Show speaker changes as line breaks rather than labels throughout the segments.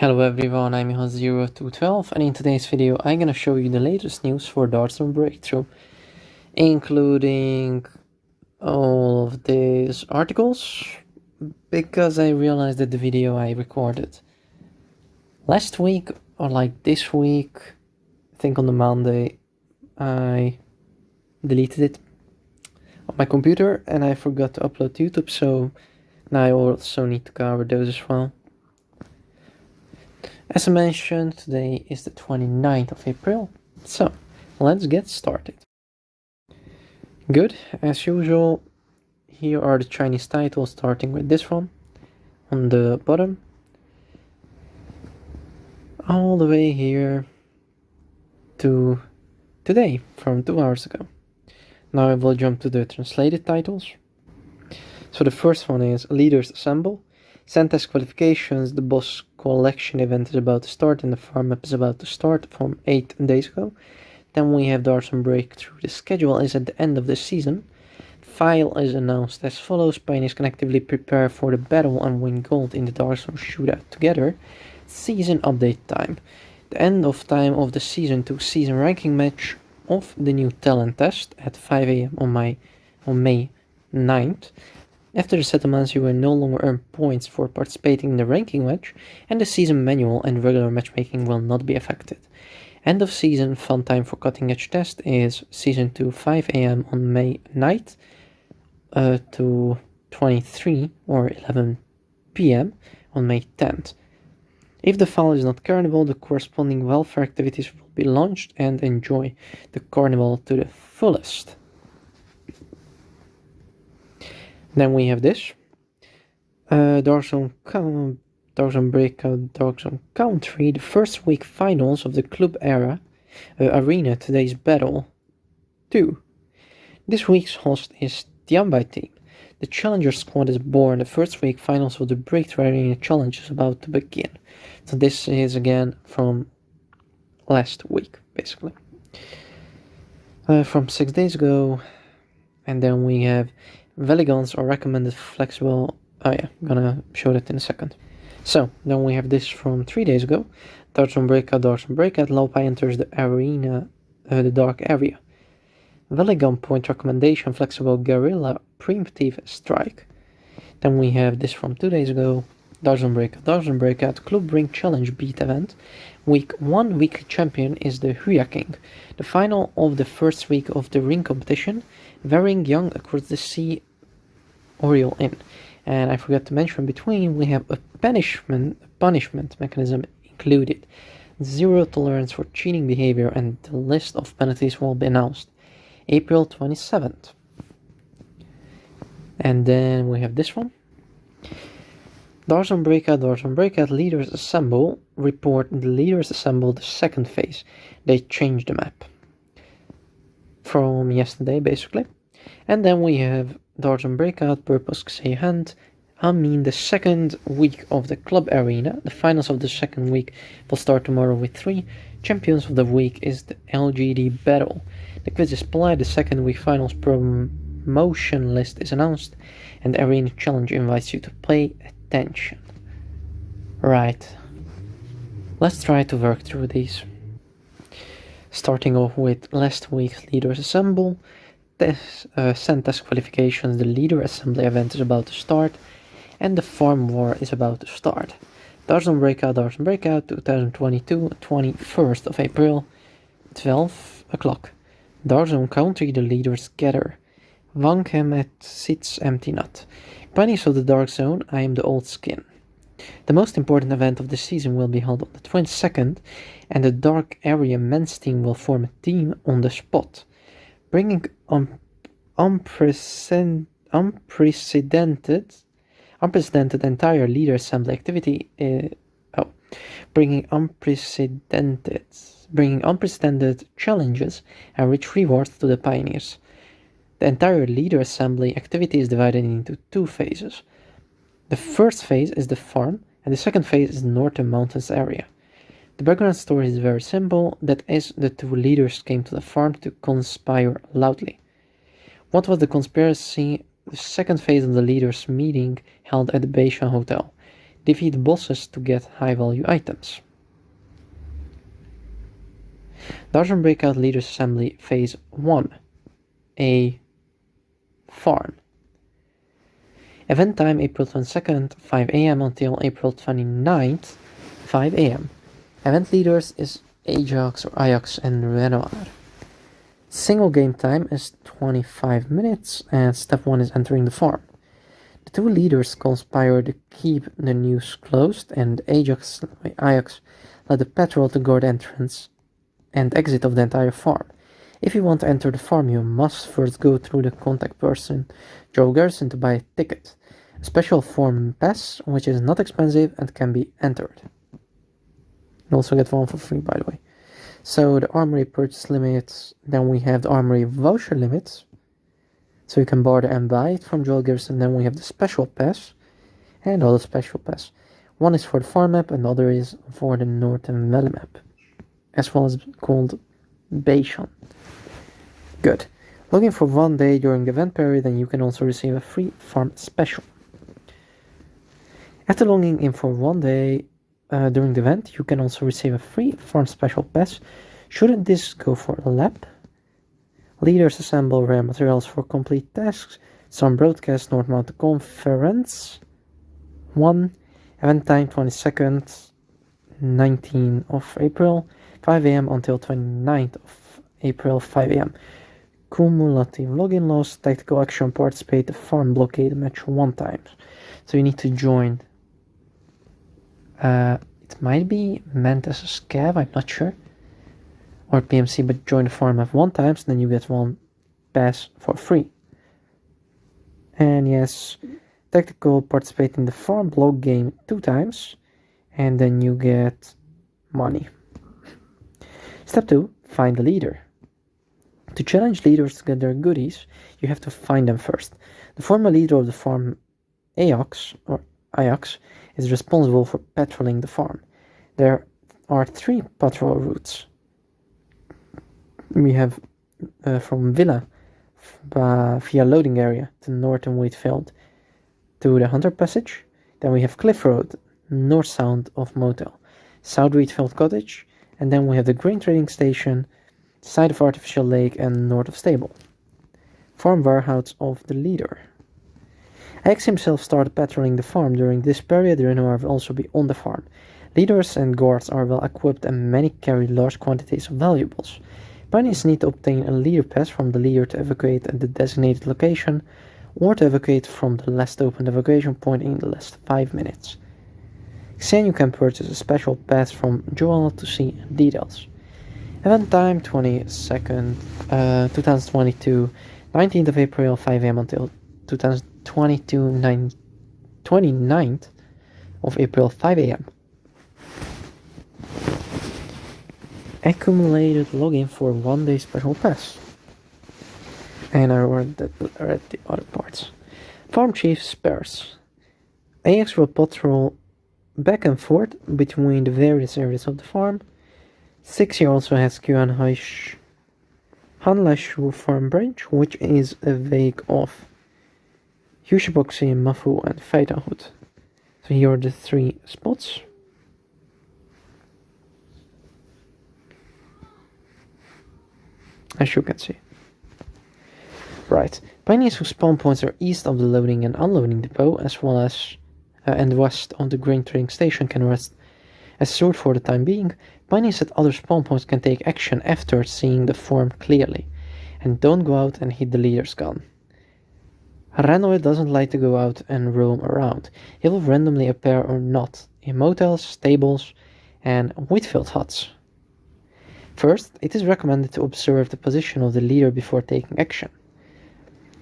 Hello everyone, I'm your host 0212, and in today's video I'm gonna show you the latest news for DarkzoneBreaktrough, including all of these articles, because I realized that the video I recorded last week, or like this week, I think on the Monday, I deleted it on my computer and I forgot to upload to YouTube, so now I also need to cover those as well. As I mentioned, today is the 29th of April, so let's get started. Good, as usual, here are the Chinese titles, starting with this one on the bottom, all the way here to today, from 2 hours ago. Now I will jump to the translated titles. So the first one is Leaders Assemble. Sentence qualifications, the boss collection event is about to start and the farm map is about to start from 8 days ago. Then we have DarkzoneBreaktrough. The schedule is at the end of the season. File is announced as follows. Pioneers can actively prepare for the battle and win gold in the Darkzone shootout together. Season update time. The end of time of the season 2 season ranking match of the new talent test at 5 AM on May 9th. After the settlements, you will no longer earn points for participating in the ranking match, and the season manual and regular matchmaking will not be affected. End of season fun time for CuttingTheEdge test is season 2 5 AM on May 9th to 23 or 11 PM on May 10th. If the file is not carnival, the corresponding welfare activities will be launched, and enjoy the carnival to the fullest. Then we have this DarkzoneBreakout, Darkzone Country, the first week finals of the club arena, today's battle 2. This week's host is Tianbai team. The challenger squad is born. The first week finals of the Breakthrough Arena challenge is about to begin. So this is again from last week, basically. From 6 days ago. And then we have Veligons are recommended flexible. Oh yeah, I'm gonna show that in a second. So then we have this from 3 days ago. DarkzoneBreakout, Lopai enters the arena, the dark area. Veligon point recommendation, flexible guerrilla preemptive strike. Then we have this from 2 days ago. DarkzoneBreakout Club Ring Challenge Beat event. Week 1 weekly champion is the Huya King. The final of the first week of the ring competition, varying young across the sea Oriole Inn. And I forgot to mention, between we have a punishment mechanism included. 0 tolerance for cheating behavior, and the list of penalties will be announced April 27th. And then we have this one. DarkzoneBreakout, Leaders Assemble. Report the Leaders Assemble the second phase. They changed the map from yesterday, basically. And then we have DarkzoneBreakout, Purpose Say Hand. The second week of the club arena. The finals of the second week will start tomorrow with 3. Champions of the week is the LGD battle. The quiz is applied. The second week finals promotion list is announced, and the arena challenge invites you to pay attention. Right, let's try to work through these. Starting off with last week's Leaders Assemble. Test qualifications, the Leader Assembly event is about to start, and the Farm War is about to start. DarkzoneBreakout 2022, 21st of April, 12 o'clock. Darkzone Country, the leaders gather. Wanghem sits empty nut. Pioneers of the Dark Zone, I am the old skin. The most important event of the season will be held on the 22nd, and the Dark Area men's team will form a team on the spot. Bringing unprecedented entire leader assembly activity. Bringing unprecedented challenges and rich rewards to the pioneers. The entire leader assembly activity is divided into 2 phases. The first phase is the farm, and the second phase is the northern mountains area. The background story is very simple, that is, the 2 leaders came to the farm to conspire loudly. What was the conspiracy? The second phase of the leaders' meeting held at the Beishan Hotel. Defeat bosses to get high-value items. DarkzoneBreaktrough Leaders Assembly Phase 1. A farm. Event time April 22nd, 5 AM until April 29th, 5 AM. Event leaders is Ajax or Ajax and Renoir. Single game time is 25 minutes and step 1 is entering the farm. The two leaders conspire to keep the news closed, and Ajax led the patrol to guard entrance and exit of the entire farm. If you want to enter the farm, you must first go through the contact person, Joe Garrison, to buy a ticket. A special farm pass, which is not expensive and can be entered. You also get one for free, by the way. So the armory purchase limits, then we have the armory voucher limits. So you can barter and buy it from Joel Garrison. Then we have the special pass and other special pass. One is for the farm map, another is for the Northern Valley map, as well as called Bayshon. Good. Login for 1 day during the event period, and you can also receive a free farm special. After logging in for 1 day during the event, you can also receive a free farm special pass. Shouldn't this go for a lap? Leaders assemble rare materials for complete tasks. Some broadcast North Mountain Conference 1. Event time 22nd, 19th of April, 5 AM until 29th of April, 5 AM. Cumulative login loss, tactical action, participate the farm blockade match 1 time. So you need to join. It might be meant as a scav, I'm not sure. Or PMC, but join the farm at 1 time, so then you get 1 pass for free. And yes, tactical, participate in the farm block game 2 times, and then you get money. Step 2, find the leader. To challenge leaders to get their goodies, you have to find them first. The former leader of the farm, Ajax, is responsible for patrolling the farm. There are 3 patrol routes. We have from Villa via loading area to Northern Wheatfield to the Hunter Passage. Then we have Cliff Road, north sound of Motel, South Wheatfield Cottage, and then we have the grain trading station, side of Artificial Lake, and north of Stable. Farm warehouse of the leader. Axe himself started patrolling the farm. During this period, Renoir will also be on the farm. Leaders and guards are well equipped and many carry large quantities of valuables. Pioneers need to obtain a leader pass from the leader to evacuate at the designated location, or to evacuate from the last open evacuation point in the last 5 minutes. Then you can purchase a special pass from Joel to see details. Event time 22nd, 2022, 19th of April, 5 AM until 2022, 29th of April, 5 AM. Accumulated login for 1 day special pass. And I read the other parts. Farm Chief Spares. AX will patrol back and forth between the various areas of the farm. 6 year also has Hanlashu Farm Branch, which is a wake of Yushiboxi, Mafu, and Feitahut. So here are the 3 spots. As you can see. Right. Pioneers whose spawn points are east of the loading and unloading depot, as well as and west of the grain trading station, can rest assured for the time being. Pioneers at other spawn points can take action after seeing the farm clearly, and don't go out and hit the leader's gun. Ranoid doesn't like to go out and roam around. He will randomly appear or not in motels, stables, and Wheatfield huts. First, it is recommended to observe the position of the leader before taking action.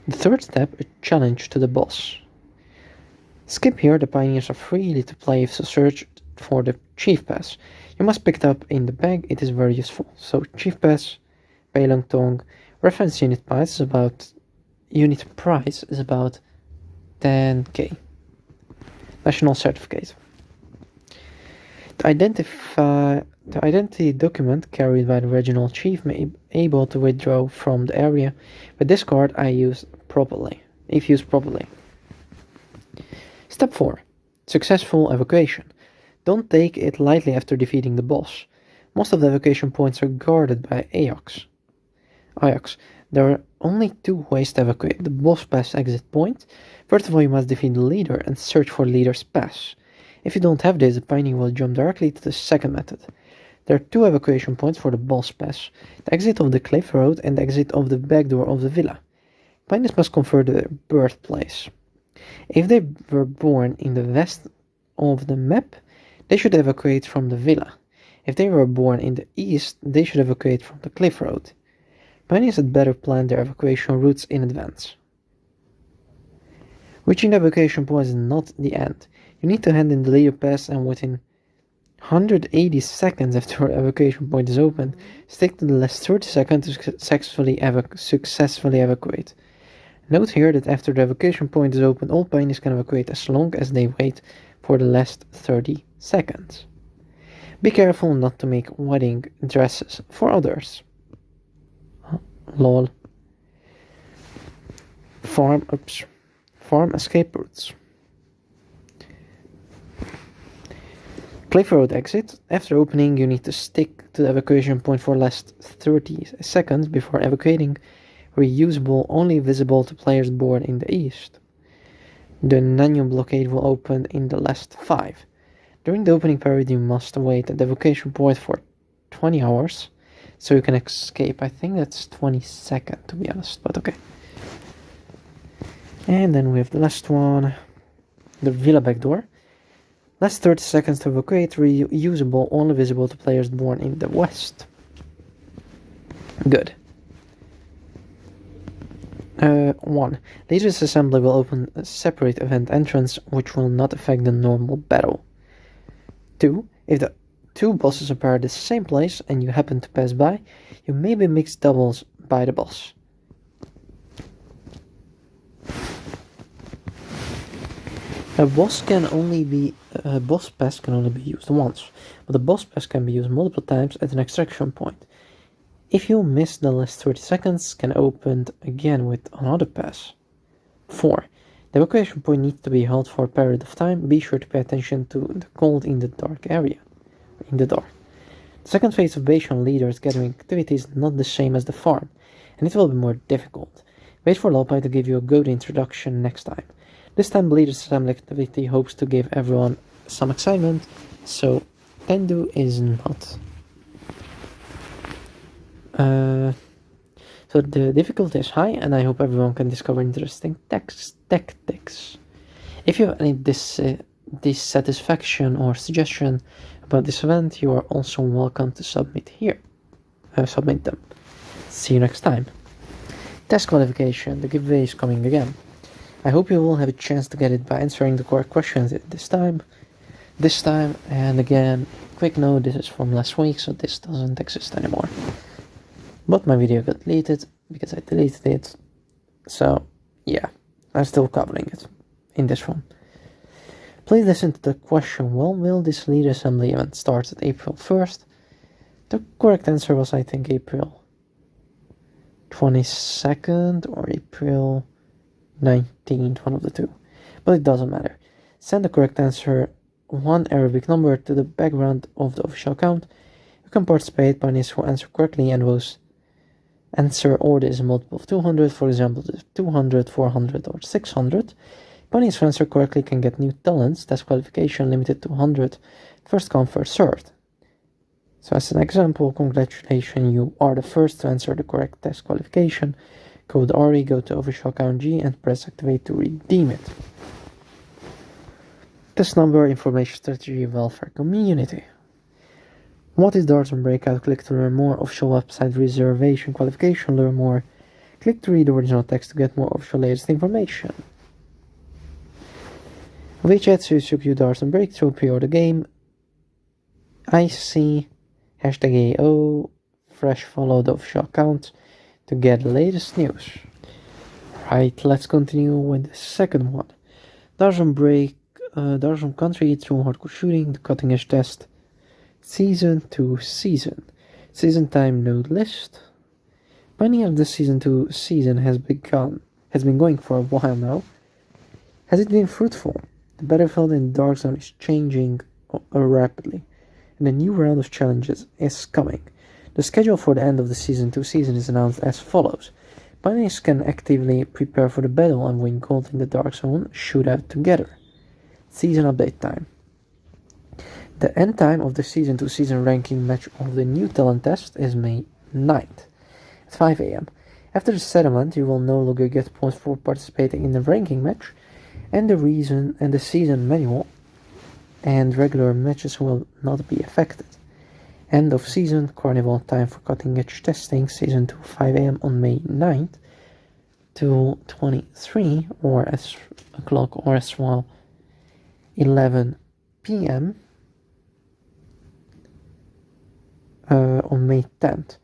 The third step, a challenge to the boss. Skip here, the pioneers are free to play if so search for the Chief Pass. You must pick it up in the bag, it is very useful. So Chief Pass, Peilong Tong, reference unit price is about 10k. National certificate. The identity document carried by the regional chief may be able to withdraw from the area, but this card if used properly. Step 4. Successful evacuation. Don't take it lightly after defeating the boss. Most of the evacuation points are guarded by AOX. There are only two ways to evacuate the boss pass exit point. First of all, you must defeat the leader and search for the leader's pass. If you don't have this, the pioneer will jump directly to the second method. There are two evacuation points for the boss pass, the exit of the cliff road and the exit of the back door of the villa. Pioneers must convert their birthplace. If they were born in the west of the map, they should evacuate from the villa. If they were born in the east, they should evacuate from the cliff road. Pioneers had better plan their evacuation routes in advance. Reaching the evacuation point is not the end. You need to hand in the leader pass, and within 180 seconds after your evacuation point is open, stick to the last 30 seconds to successfully evacuate. Note here that after the evacuation point is open, all pioneers can evacuate as long as they wait for the last 30 seconds. Be careful not to make wedding dresses for others. Lol. Farm escape routes. Cliff road exit. After opening, you need to stick to the evacuation point for the last 30 seconds before evacuating. Reusable, only visible to players born in the east. The Nanyang blockade will open in the last 5. During the opening period, you must wait at the evacuation point for 20 hours, so you can escape. I think that's 20 seconds, to be honest, but okay. And then we have the last one, the villa back door. Last 30 seconds to evacuate, reusable, only visible to players born in the west. Good. 1. Leader's assembly will open a separate event entrance, which will not affect the normal battle. 2. If the two bosses appear at the same place and you happen to pass by, you may be mixed doubles by the boss. A boss pass can only be used once, but the boss pass can be used multiple times at an extraction point. If you miss the last 30 seconds, can open again with another pass. 4. The evacuation point needs to be held for a period of time. Be sure to pay attention to the cold in the dark area. In the dark. The second phase of base on leaders gathering activity is not the same as the farm, and it will be more difficult. Wait for Lopai to give you a good introduction next time. This time, Leader's Assembly activity hopes to give everyone some excitement, so Tendu is not. So the difficulty is high, and I hope everyone can discover interesting tactics. If you have any dissatisfaction or suggestion about this event, you are also welcome to submit them. See you next time. Test qualification. The giveaway is coming again. I hope you will have a chance to get it by answering the correct questions this time. And again, quick note, this is from last week, so this doesn't exist anymore. But my video got deleted because I deleted it. So yeah, I'm still covering it in this one. Please listen to the question, when will this leader assembly event start? At April 1st? The correct answer was, I think, April 22nd or April 19th, one of the two. But it doesn't matter. Send the correct answer, one Arabic number, to the background of the official account. You can participate. Pioneers who answer correctly and whose answer order is a multiple of 200, for example, 200, 400, or 600. Pioneers who answer correctly can get new talents. Test qualification limited to 100. First come, first served. So as an example, congratulations, you are the first to answer the correct test qualification. Code RE, go to official account G and press activate to redeem it. Test number, information strategy, welfare community. What is DarkzoneBreaktrough? Click to learn more. Official website reservation qualification, learn more. Click to read the original text to get more official latest information. WeChat, Suzuki, DarkzoneBreaktrough, pre-order game. IC, hashtag AO, fresh follow the official account to get the latest news. Right, let's continue with the second one. Darzone Country through hardcore shooting, the cutting edge test. Season 2 season. Season time node list. Planning of the season 2 season has been going for a while now. Has it been fruitful? The battlefield in Dark Zone is changing rapidly, and a new round of challenges is coming. The schedule for the end of the Season 2 season is announced as follows. Pioneers can actively prepare for the battle and win gold in the Dark Zone shootout together. Season update time. The end time of the Season 2 season ranking match of the new talent test is May 9th at 5 AM. After the settlement, you will no longer get points for participating in the ranking match, and the season manual and regular matches will not be affected. End of season carnival time for cutting edge testing, Season 2, 5 AM on May 9th to 23 or as o'clock or as well 11 PM on May 10th.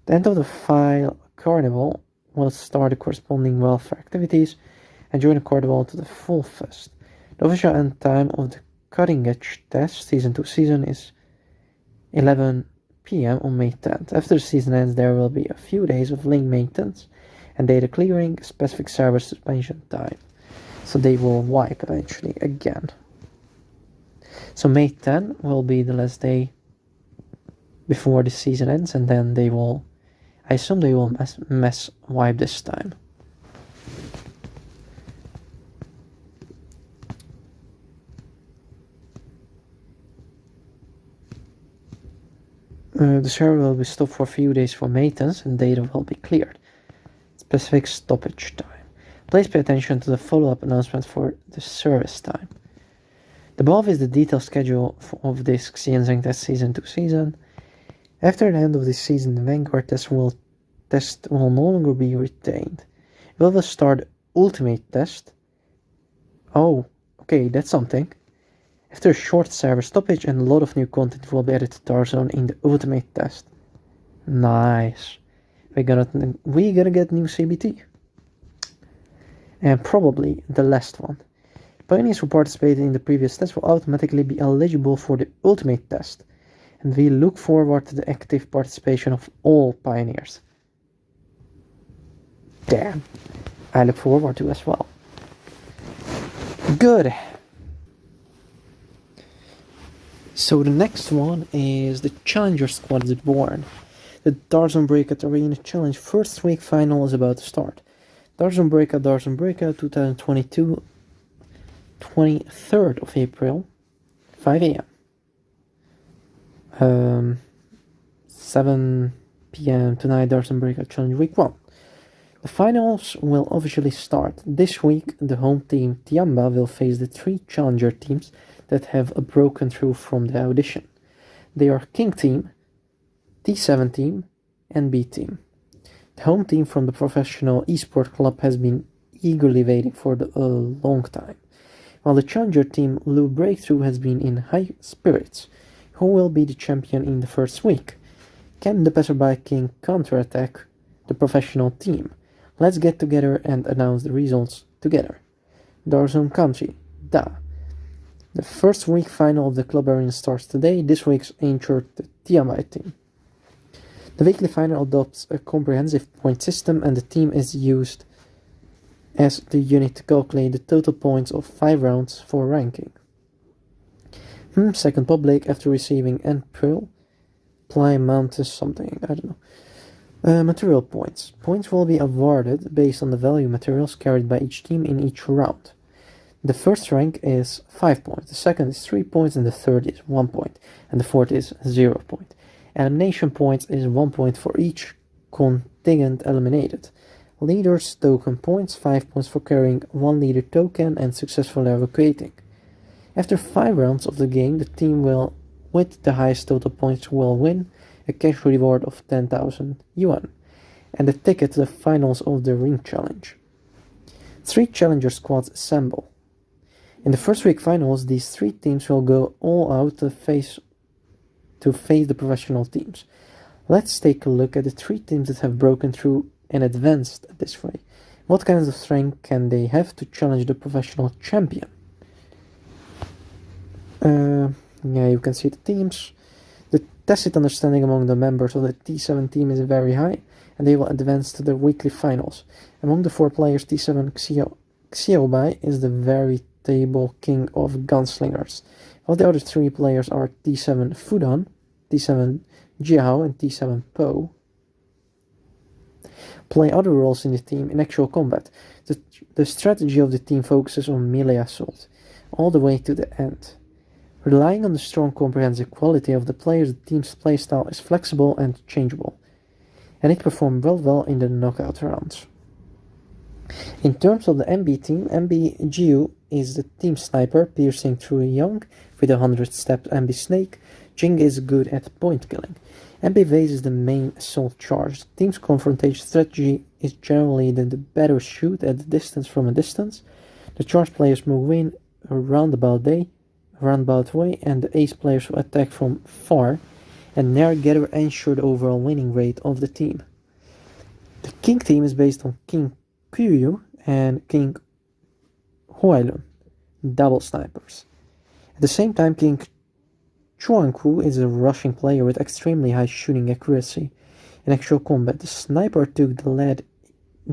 The end of the file carnival will start the corresponding welfare activities and join the carnival to the full fest. The official end time of the cutting edge test Season 2 season is 11 PM on May 10th. After the season ends, there will be a few days of link maintenance and data clearing, specific server suspension time. So they will wipe eventually again. So May 10 will be the last day before the season ends, and then I assume they will mass wipe this time. The server will be stopped for a few days for maintenance and data will be cleared. Specific stoppage time. Please pay attention to the follow-up announcement for the service time. The above is the detailed schedule of this Xianzheng test Season 2 season. After the end of this season, the Vanguard test will no longer be retained. We will start Ultimate test. Oh, okay, that's something. After a short server stoppage and a lot of new content will be added to Dark Zone in the Ultimate test. Nice. We're gonna get new CBT. And probably the last one. Pioneers who participated in the previous test will automatically be eligible for the Ultimate test. And we look forward to the active participation of all Pioneers. Damn. I look forward to as well. Good. So the next one is the Challenger Squad is born. The DarkzoneBreakout Arena Challenge first week final is about to start. DarkzoneBreakout 2022, 23rd of April, 5 AM. 7 PM tonight, DarkzoneBreakout Challenge Week 1. The finals will officially start. This week, the home team Tiamba will face the 3 challenger teams that have broken through from the audition. They are King Team, T7 Team, and B Team. The home team from the professional eSport club has been eagerly waiting for a long time, while the challenger team ArenaBreakout has been in high spirits. Who will be the champion in the first week? Can the Passerby King counterattack the professional team? Let's get together and announce the results together. Darzone Country, Da. The first week final of the club arena starts today. This week's entered the Tiamat team. The weekly final adopts a comprehensive point system and the team is used as the unit to calculate the total points of 5 rounds for ranking. Second public after receiving N-Pearl. Apply amount to something, I don't know. Material points. Points will be awarded based on the value materials carried by each team in each round. The first rank is 5 points, the second is 3 points, and the third is 1 point, and the fourth is 0 point. Elimination points is 1 point for each contingent eliminated. Leaders token points, 5 points for carrying 1 leader token and successfully evacuating. After 5 rounds of the game, the team with the highest total points will win a cash reward of 10,000 yuan and a ticket to the finals of the ring challenge. 3 challenger squads assemble. In the first week finals, these 3 teams will go all out to face the professional teams. Let's take a look at the 3 teams that have broken through and advanced this way. What kinds of strength can they have to challenge the professional champion? Yeah, you can see the teams. The tacit understanding among the members of the T7 team is very high, and they will advance to the weekly finals. Among the 4 players, T7 Xiaobai is the very table king of gunslingers, while the other 3 players are T7 Fudan, T7 Jiao, and T7 Po. Play other roles in the team in actual combat. The strategy of the team focuses on melee assault, all the way to the end. Relying on the strong comprehensive quality of the players, the team's playstyle is flexible and changeable, and it performed well in the knockout rounds. In terms of the MB team, MB Jiu is the team sniper, piercing through a young with a 100-step MB snake. Jing is good at point killing. MB Vase is the main assault charge. The team's confrontation strategy is generally that the better shoot at the distance from a distance. The charge players move in a roundabout way, and the ace players will attack from far and together ensure the overall winning rate of the team. The King team is based on King Kuyu and King Huailun, double snipers. At the same time, King Chuanku is a rushing player with extremely high shooting accuracy. In actual combat, the sniper took the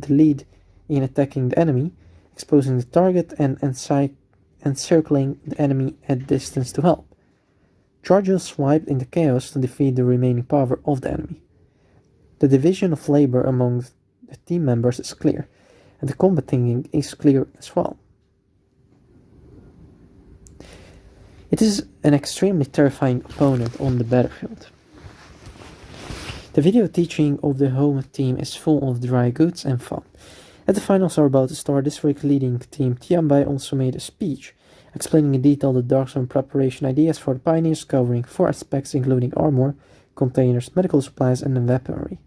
lead in attacking the enemy, exposing the target and encircling the enemy at distance to help. Charges swiped in the chaos to defeat the remaining power of the enemy. The division of labor among the team members is clear, and the combat thinking is clear as well. It is an extremely terrifying opponent on the battlefield. The video teaching of the home team is full of dry goods and fun. As the finals are about to start, this week's leading team Tianbai also made a speech, explaining in detail the Dark Zone preparation ideas for the pioneers, covering 4 aspects including armor, containers, medical supplies, and weaponry.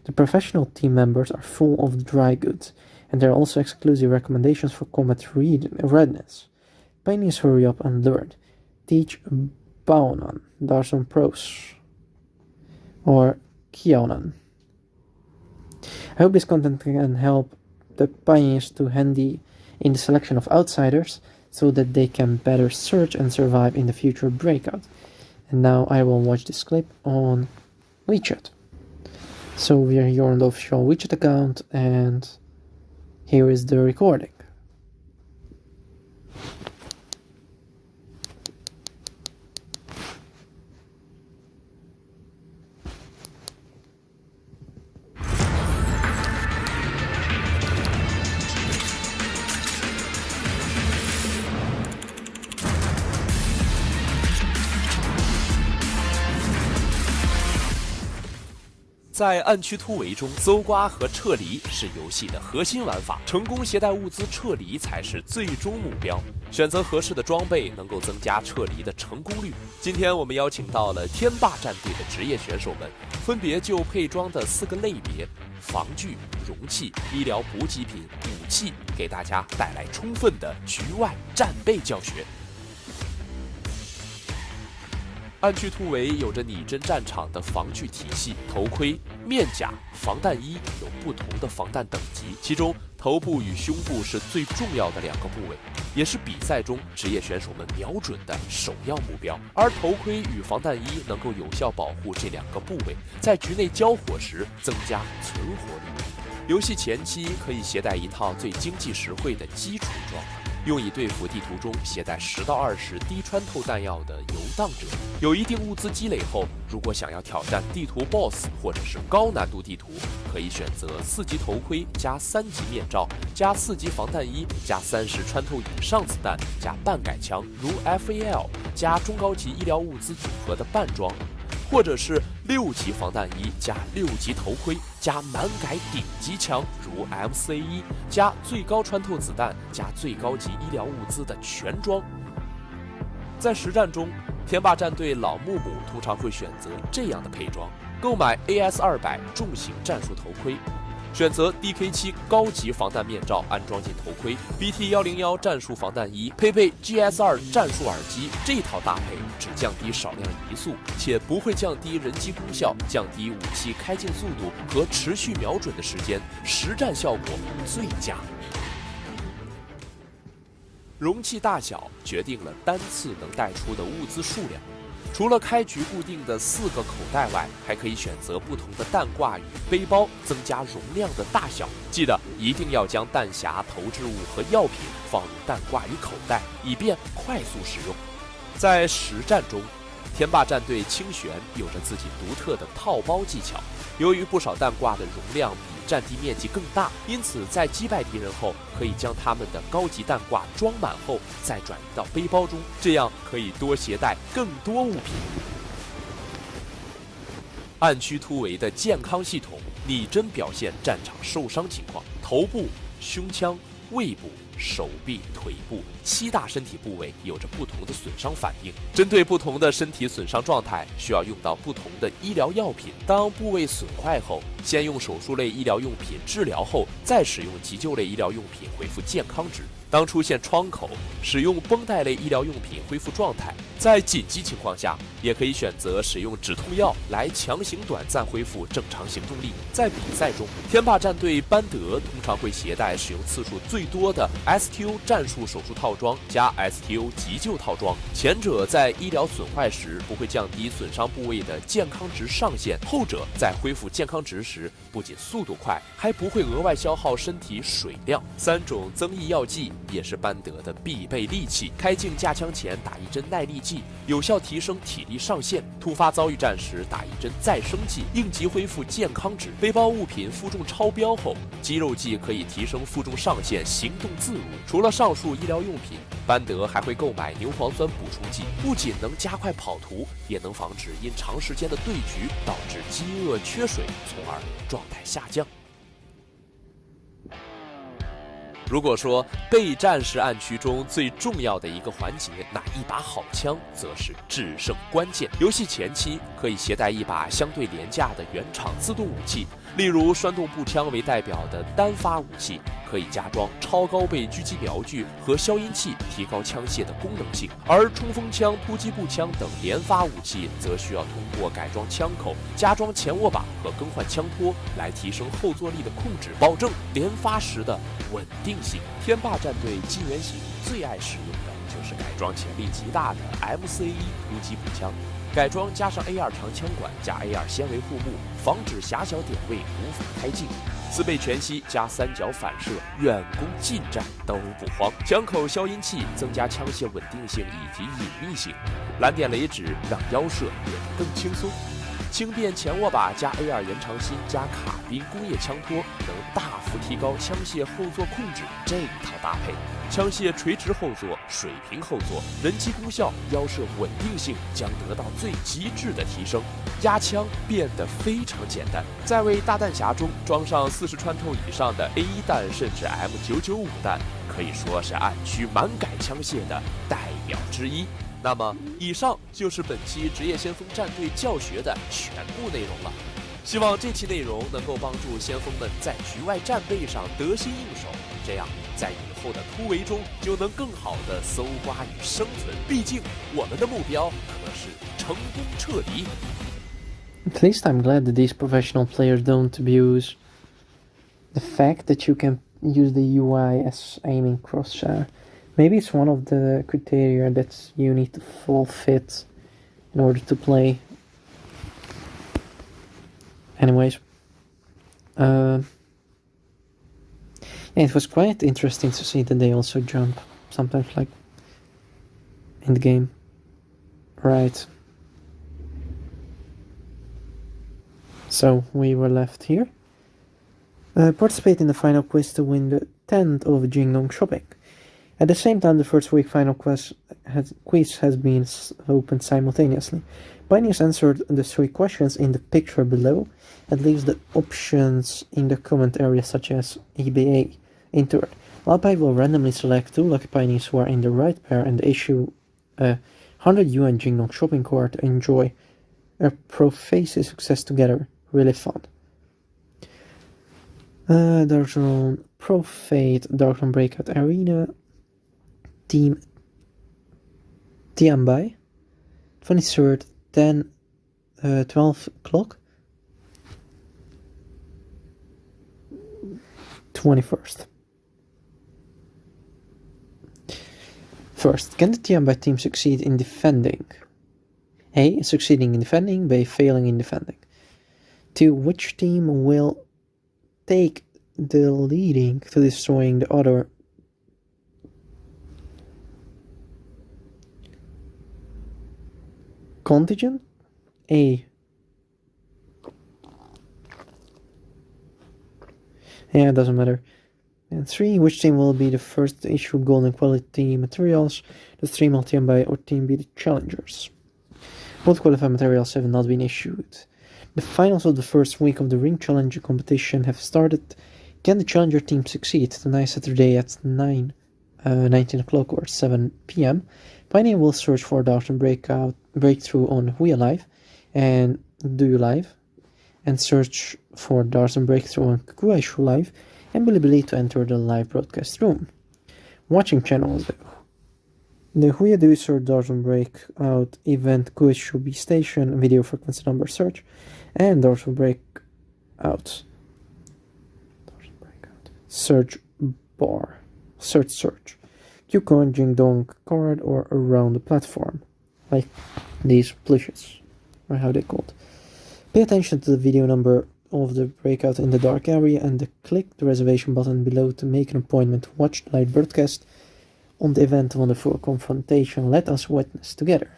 The professional team members are full of dry goods, and there are also exclusive recommendations for combat readiness. Pioneers, hurry up and learn. Teach Baonan, Dark Zone Pros, or Kiaonan. I hope this content can help the pioneers to handy in the selection of outsiders, so that they can better search and survive in the future breakout. And now I will watch this clip on WeChat. So we are here on the official WeChat account, and here is the recording.
在暗区突围中，搜刮和撤离是游戏的核心玩法，成功携带物资撤离才是最终目标。选择合适的装备能够增加撤离的成功率。今天我们邀请到了天霸战队的职业选手们，分别就配装的4个类别——防具、容器、医疗补给品、武器，给大家带来充分的局外战备教学。 暗区突围有着拟真战场的防具体系，头盔、面甲、防弹衣有不同的防弹等级，其中头部与胸部是最重要的2个部位，也是比赛中职业选手们瞄准的首要目标。而头盔与防弹衣能够有效保护这2个部位，在局内交火时增加存活率。游戏前期可以携带一套最经济实惠的基础装。 用以对付地图中携带10到20低穿透弹药的游荡者。有一定物资积累后，如果想要挑战地图 BOSS 或者是高难度地图，可以选择4级头盔加3级面罩加4级防弹衣加30穿透以上子弹加半改枪，如 FAL 加中高级医疗物资组合的半装，或者是6级防弹衣加6级头盔加满改顶级枪，如 MC1 加最高穿透子弹加最高级医疗物资的全装。在实战中，天霸战队老木木通常会选择这样的配装：购买 AS200重型战术头盔，选择 DK7 高级防弹面罩安装进头盔 ，BT101 战术防弹衣，配备 GS2 战术耳机。这套搭配只降低少量移速，且不会降低人机功效，降低武器开镜速度和持续瞄准的时间，实战效果最佳。容器大小决定了单次能带出的物资数量。除了开局固定的4个口袋外，还可以选择不同的弹挂与背包，增加容量的大小。记得一定要将弹匣、投掷物和药品放入弹挂与口袋，以便快速使用。在实战中，天霸战队清玄有着自己独特的套包技巧。由于不少弹挂的容量比占地面积更大，因此在击败敌人后，可以将他们的高级弹挂装满后再转移到背包中，这样可以多携带更多物品。暗区突围的健康系统拟真表现战场受伤情况，头部、胸腔、胃部、手臂、腿部7大身体部位有着不同的损伤反应，针对不同的身体损伤状态，需要用到不同的医疗药品。当部位损坏后，先用手术类医疗用品治疗后，再使用急救类医疗用品恢复健康值。当出现创口，使用绷带类医疗用品恢复状态。在紧急情况下，也可以选择使用止痛药来强行短暂恢复正常行动力。在比赛中，天霸战队班德通常会携带使用次数最多的 STO 战术手术套装加 STO 急救套装，前者在医疗损坏时不会降低损伤部位的健康值上限，后者在恢复健康值时不仅速度快，还不会额外消耗身体水量。3种增益药剂也是班德的必备利器。开镜架枪前打1针耐力剂，有效提升体力上限；突发遭遇战时打1针再生剂，应急恢复健康值。背包物品负重超标后，肌肉剂可以提升负重上限，行动自如。除了上述医疗用品，班德还会购买牛磺酸补充剂，不仅能加快跑图，也能防止因长时间的对局导致饥饿缺水，从而状态下降。如果说备战是暗区中最重要的一个环节，那一把好枪则是制胜关键。游戏前期可以携带一把相对廉价的原厂自动武器，例如栓动步枪为代表的单发武器，可以加装超高倍狙击瞄具和消音器，提高枪械的功能性；而冲锋枪、突击步枪等连发武器则需要通过改装枪口、加装前握把和更换枪托来提升后坐力的控制，保证连发时的稳定性。天霸战队机原型最爱使用的就是改装潜力极大的 M4A1 突击步枪，改装加上 A2 长枪管加 A2 纤维护木，防止狭小点位无法开镜。4倍全息加3角反射，远攻近战都不慌。枪口消音器增加枪械稳定性以及隐秘性，蓝点雷指让腰射变得更轻松。轻便前握把加 A2 延长芯加卡宾工业枪托，能大幅提高枪械后座控制。这一套搭配，枪械垂直后座、水平后座，人机功效、腰射稳定性将得到最极致的提升，压枪变得非常简单。在为大弹匣中装上40穿透以上的 A1 弹甚至 M995 弹，可以说是暗区满改枪械的代表之一。那么，以上就是本期职业先锋战队教学的全部内容了。希望这期内容能够帮助先锋们在局外战备上得心应手，这样在以后的突围中就能更好的搜刮与生存。毕竟，我们的目标可是成功撤离。
At least I'm glad that these professional players don't abuse the fact that you can use the UI as aiming crosshair. Maybe it's one of the criteria that you need to fulfill in order to play. Anyways, yeah, it was quite interesting to see that they also jump sometimes, like in the game. Right. So we were left here. Participate in the final quiz to win the 10th of Jingdong Shopping. At the same time, the first week final quiz has been opened simultaneously. Pioneers answered the 3 questions in the picture below and leaves the options in the comment area such as EBA. In turn, Alpai will randomly select 2 lucky pioneers who are in the right pair and issue a 100 yuan Jingdong shopping cart to enjoy a Prophecy success together. Really fun. Darzone Prophet, DarkzoneBreaktrough Arena, Team Tianbai, 23rd, 12 o'clock, 21st. First, can the Tianbai team succeed in defending A. Succeeding in defending, B. Failing in defending. 2. Which team will take the leading to destroying the other contingent? A. Yeah, it doesn't matter. And 3. Which team will be the first to issue golden quality materials? The 3 multi by or team be the challengers. Both qualified materials have not been issued. The finals of the first week of the Ring Challenger competition have started. Can the challenger team succeed? Tonight, Saturday at 19 o'clock or 7 p.m. Pioneer will search for Breaktrough on Who You Live and Do You Live, and search for DarkzoneBreaktrough on Kuaishu Live and Bilibili to enter the live broadcast room. Watching channels: the Who You Do Search DarkzoneBreakout event Kuaishu B station video frequency number search, and DarkzoneBreakout search bar search Qcon Jingdong card or around the platform, like these plushes, or how they called. Pay attention to the video number of the breakout in the dark area and click the reservation button below to make an appointment to watch the live broadcast on the event Wonderful Confrontation. Let us witness together.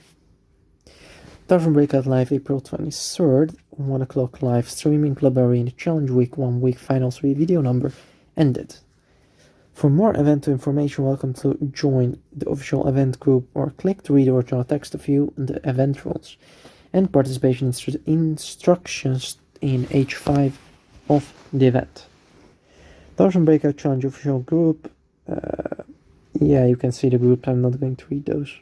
DarkzoneBreakout Live April 23rd, 1 o'clock live streaming Club Arena Challenge Week 1 Week Finals video number ended. For more event information, welcome to join the official event group or click to read the original text to view the event rules and participation instructions in H5 of the event. DarkzoneBreakout Challenge official group. Yeah, you can see the group. I'm not going to read those.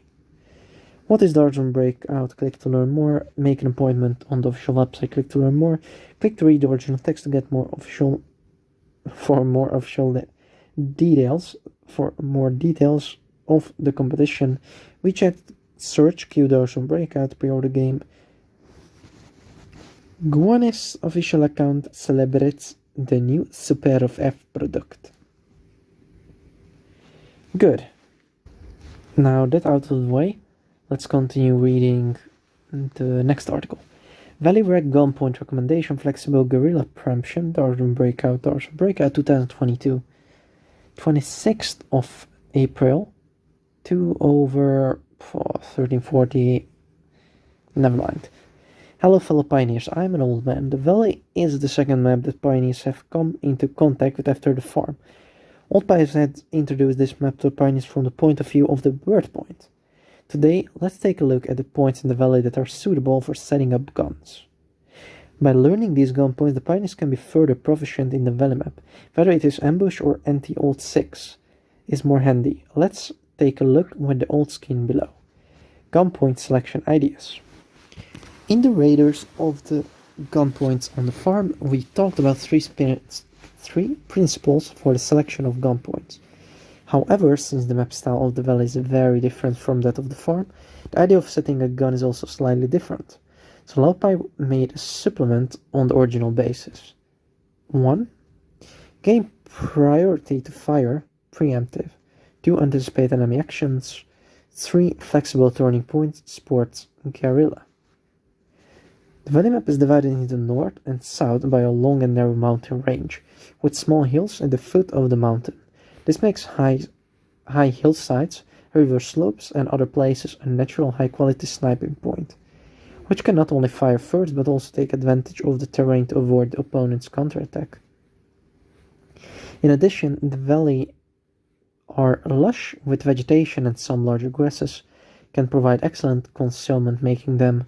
What is DarkzoneBreakout? Click to learn more. Make an appointment on the official website. Click to learn more. Click to read the original text to get more official details. For more details of the competition, wechat search Q DarkzoneBreakout pre-order game. Guanes official account celebrates the new Super of F product. Good. Now that out of the way, let's continue reading the next article. Valley Rec Gunpoint Recommendation Flexible Guerrilla Preemption DarkzoneBreakout 2022. 26th of April 2/1340. Never mind. Hello fellow pioneers, I'm an old man. The Valley is the second map that pioneers have come into contact with after the farm. Old pioneers had introduced this map to pioneers from the point of view of the bird point. Today, let's take a look at the points in the valley that are suitable for setting up guns. By learning these gun points, the pioneers can be further proficient in the valley map, whether it is ambush or anti-old 6 is more handy. Let's take a look with the old skin below. Gun point selection ideas. In the raiders of the gun points on the farm, we talked about three principles for the selection of gun points. However, since the map style of the valley is very different from that of the farm, the idea of setting a gun is also slightly different. So Laupai made a supplement on the original basis. 1. Gain priority to fire, preemptive. 2. Anticipate enemy actions. 3. Flexible turning points, sports, guerrilla. The valley map is divided into north and south by a long and narrow mountain range, with small hills at the foot of the mountain. This makes high hillsides, river slopes, and other places a natural high-quality sniping point, which can not only fire first but also take advantage of the terrain to avoid the opponent's counterattack. In addition, the valley are lush with vegetation and some larger grasses can provide excellent concealment, making them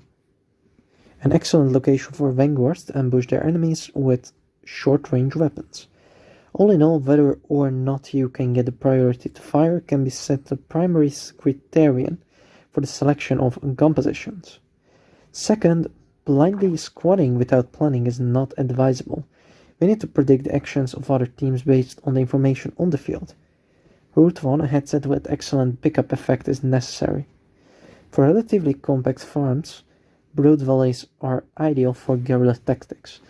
an excellent location for vanguards to ambush their enemies with short-range weapons. All in all, whether or not you can get the priority to fire can be set the primary criterion for the selection of gun positions. Second, blindly squatting without planning is not advisable. We need to predict the actions of other teams based on the information on the field. Route 1, a headset with excellent pickup effect is necessary. For relatively compact farms, broad valleys are ideal for guerrilla tactics.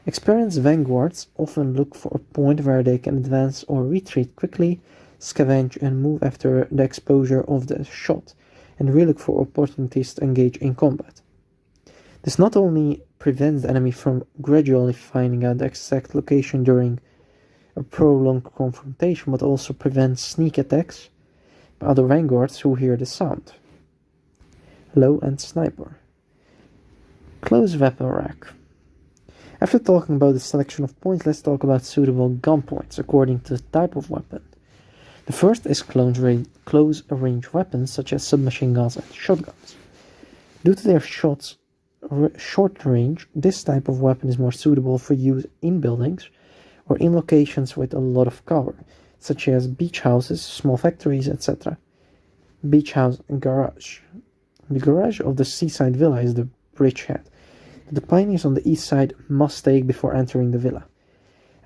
Experienced vanguards often look for a point where they can advance or retreat quickly, scavenge and move after the exposure of the shot, and really look for opportunities to engage in combat. This not only prevents the enemy from gradually finding out the exact location during a prolonged confrontation, but also prevents sneak attacks by other vanguards who hear the sound. Low-end sniper. Close weapon rack. After talking about the selection of points, let's talk about suitable gun points according to the type of weapon. The first is close range weapons such as submachine guns and shotguns. Due to their short range, this type of weapon is more suitable for use in buildings or in locations with a lot of cover, such as beach houses, small factories, etc. Beach house and garage. The garage of the seaside villa is the bridgehead that the pioneers on the east side must take before entering the villa.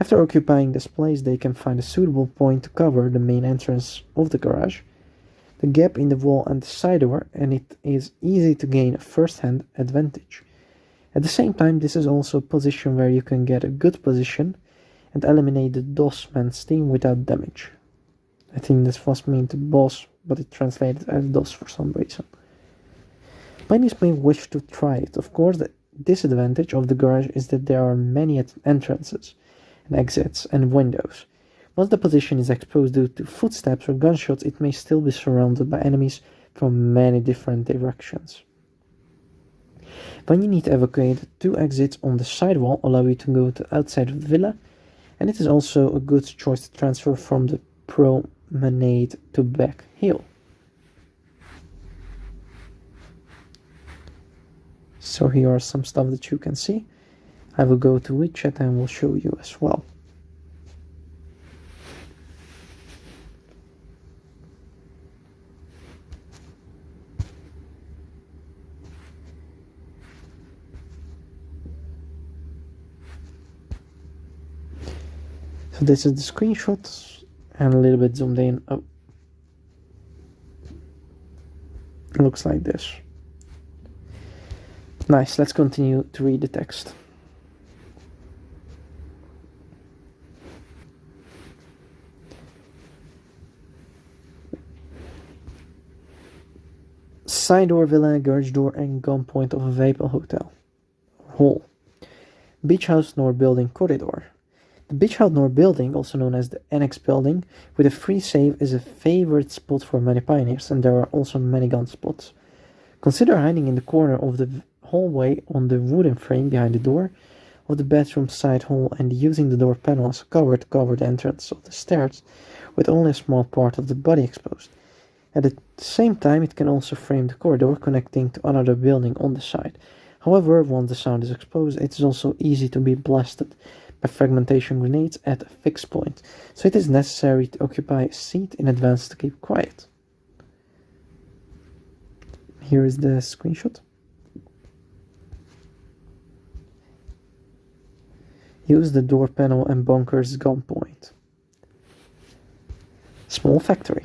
After occupying this place, they can find a suitable point to cover the main entrance of the garage, the gap in the wall and the side door, and it is easy to gain a first-hand advantage. At the same time, this is also a position where you can get a good position and eliminate the DOS man's team without damage. I think this was meant to boss, but it translated as DOS for some reason. Pioneers may wish to try it. Of course, the disadvantage of the garage is that there are many entrances and exits and windows. Once the position is exposed due to footsteps or gunshots, it may still be surrounded by enemies from many different directions. When you need to evacuate, 2 exits on the side wall allow you to go to the outside of the villa, and it is also a good choice to transfer from the promenade to back hill. So here are some stuff that you can see. I will go to wechat and will show you as well. So this is the screenshot and a little bit zoomed in. Oh, it looks like this. Nice, let's continue to read the text. Side door, villa, garage door, and gunpoint of a Vapel hotel. Hall. Beach house nor building corridor. The beach house nor building, also known as the annex building, with a free save is a favorite spot for many pioneers, and there are also many gun spots. Consider hiding in the corner of the hallway on the wooden frame behind the door of the bedroom side hall and using the door panel as a cover to cover the entrance of the stairs with only a small part of the body exposed. At the same time, it can also frame the corridor connecting to another building on the side. However, once the sound is exposed, it is also easy to be blasted by fragmentation grenades at a fixed point, so it is necessary to occupy a seat in advance to keep quiet. Here is the screenshot. Use the door panel and bunkers gunpoint. Small factory.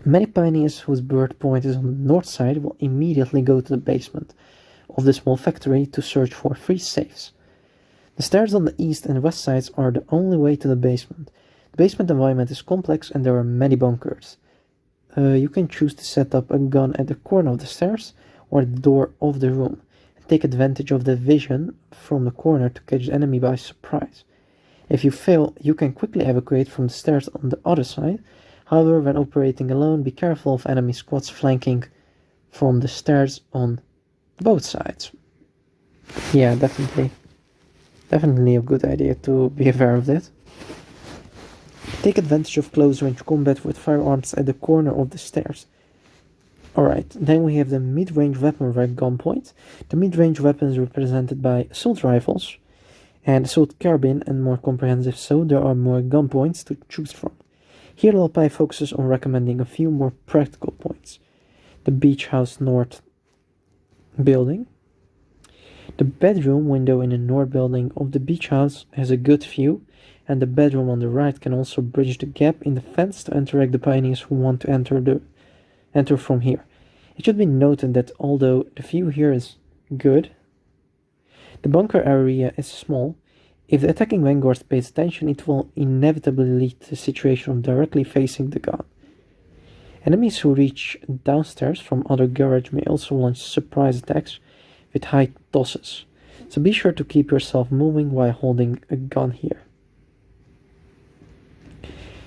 Many pioneers whose bird point is on the north side will immediately go to the basement of the small factory to search for free safes. The stairs on the east and west sides are the only way to the basement. The basement environment is complex and there are many bunkers. You can choose to set up a gun at the corner of the stairs or the door of the room and take advantage of the vision from the corner to catch the enemy by surprise. If you fail, you can quickly evacuate from the stairs on the other side. However, when operating alone, be careful of enemy squads flanking from the stairs on both sides. Yeah, definitely a good idea to be aware of that. Take advantage of close-range combat with firearms at the corner of the stairs. Alright, then we have the mid-range weapon rack gunpoint. The mid-range weapon is represented by assault rifles and assault carbine, and more comprehensive so there are more gun points to choose from. Here Lilpai focuses on recommending a few more practical points. The Beach House North building. The bedroom window in the north building of the beach house has a good view, and the bedroom on the right can also bridge the gap in the fence to interact the pioneers who want to enter from here. It should be noted that although the view here is good, the bunker area is small. If the attacking vanguard pays attention, it will inevitably lead to a situation of directly facing the gun. Enemies who reach downstairs from other garage may also launch surprise attacks, with high tosses, so be sure to keep yourself moving while holding a gun here.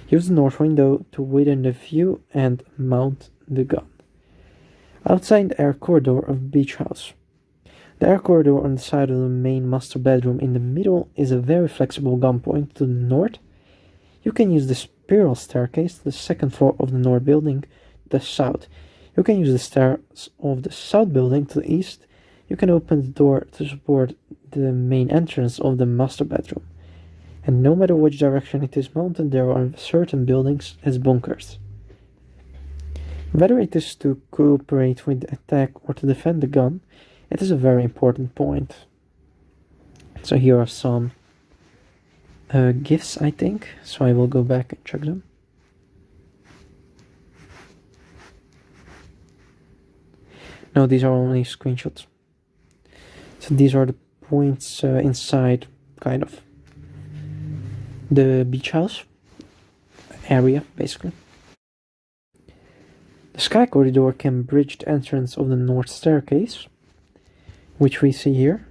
Use the north window to widen the view and mount the gun. Outside the air corridor of Beach House. The air corridor on the side of the main master bedroom in the middle is a very flexible gun point to the north. You can use the spiral staircase to the second floor of the north building to the south. You can use the stairs of the south building to the east. You can open the door to support the main entrance of the master bedroom. And no matter which direction it is mounted, there are certain buildings as bunkers. Whether it is to cooperate with the attack or to defend the gun, it is a very important point. So here are some gifts, I think. So I will go back and check them. No, these are only screenshots. So these are the points inside, kind of, the beach house area, basically. The sky corridor can bridge the entrance of the north staircase, which we see here.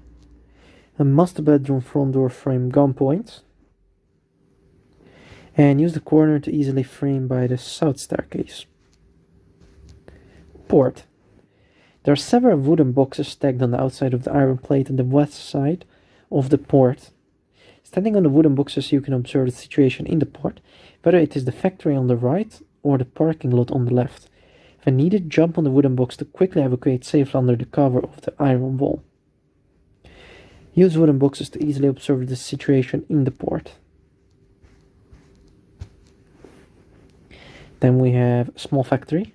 A master bedroom front door frame gunpoint. And use the corner to easily frame by the south staircase. Port. There are several wooden boxes stacked on the outside of the iron plate on the west side of the port. Standing on the wooden boxes, you can observe the situation in the port, whether it is the factory on the right or the parking lot on the left. If needed, jump on the wooden box to quickly evacuate safely under the cover of the iron wall. Use wooden boxes to easily observe the situation in the port. Then we have a small factory.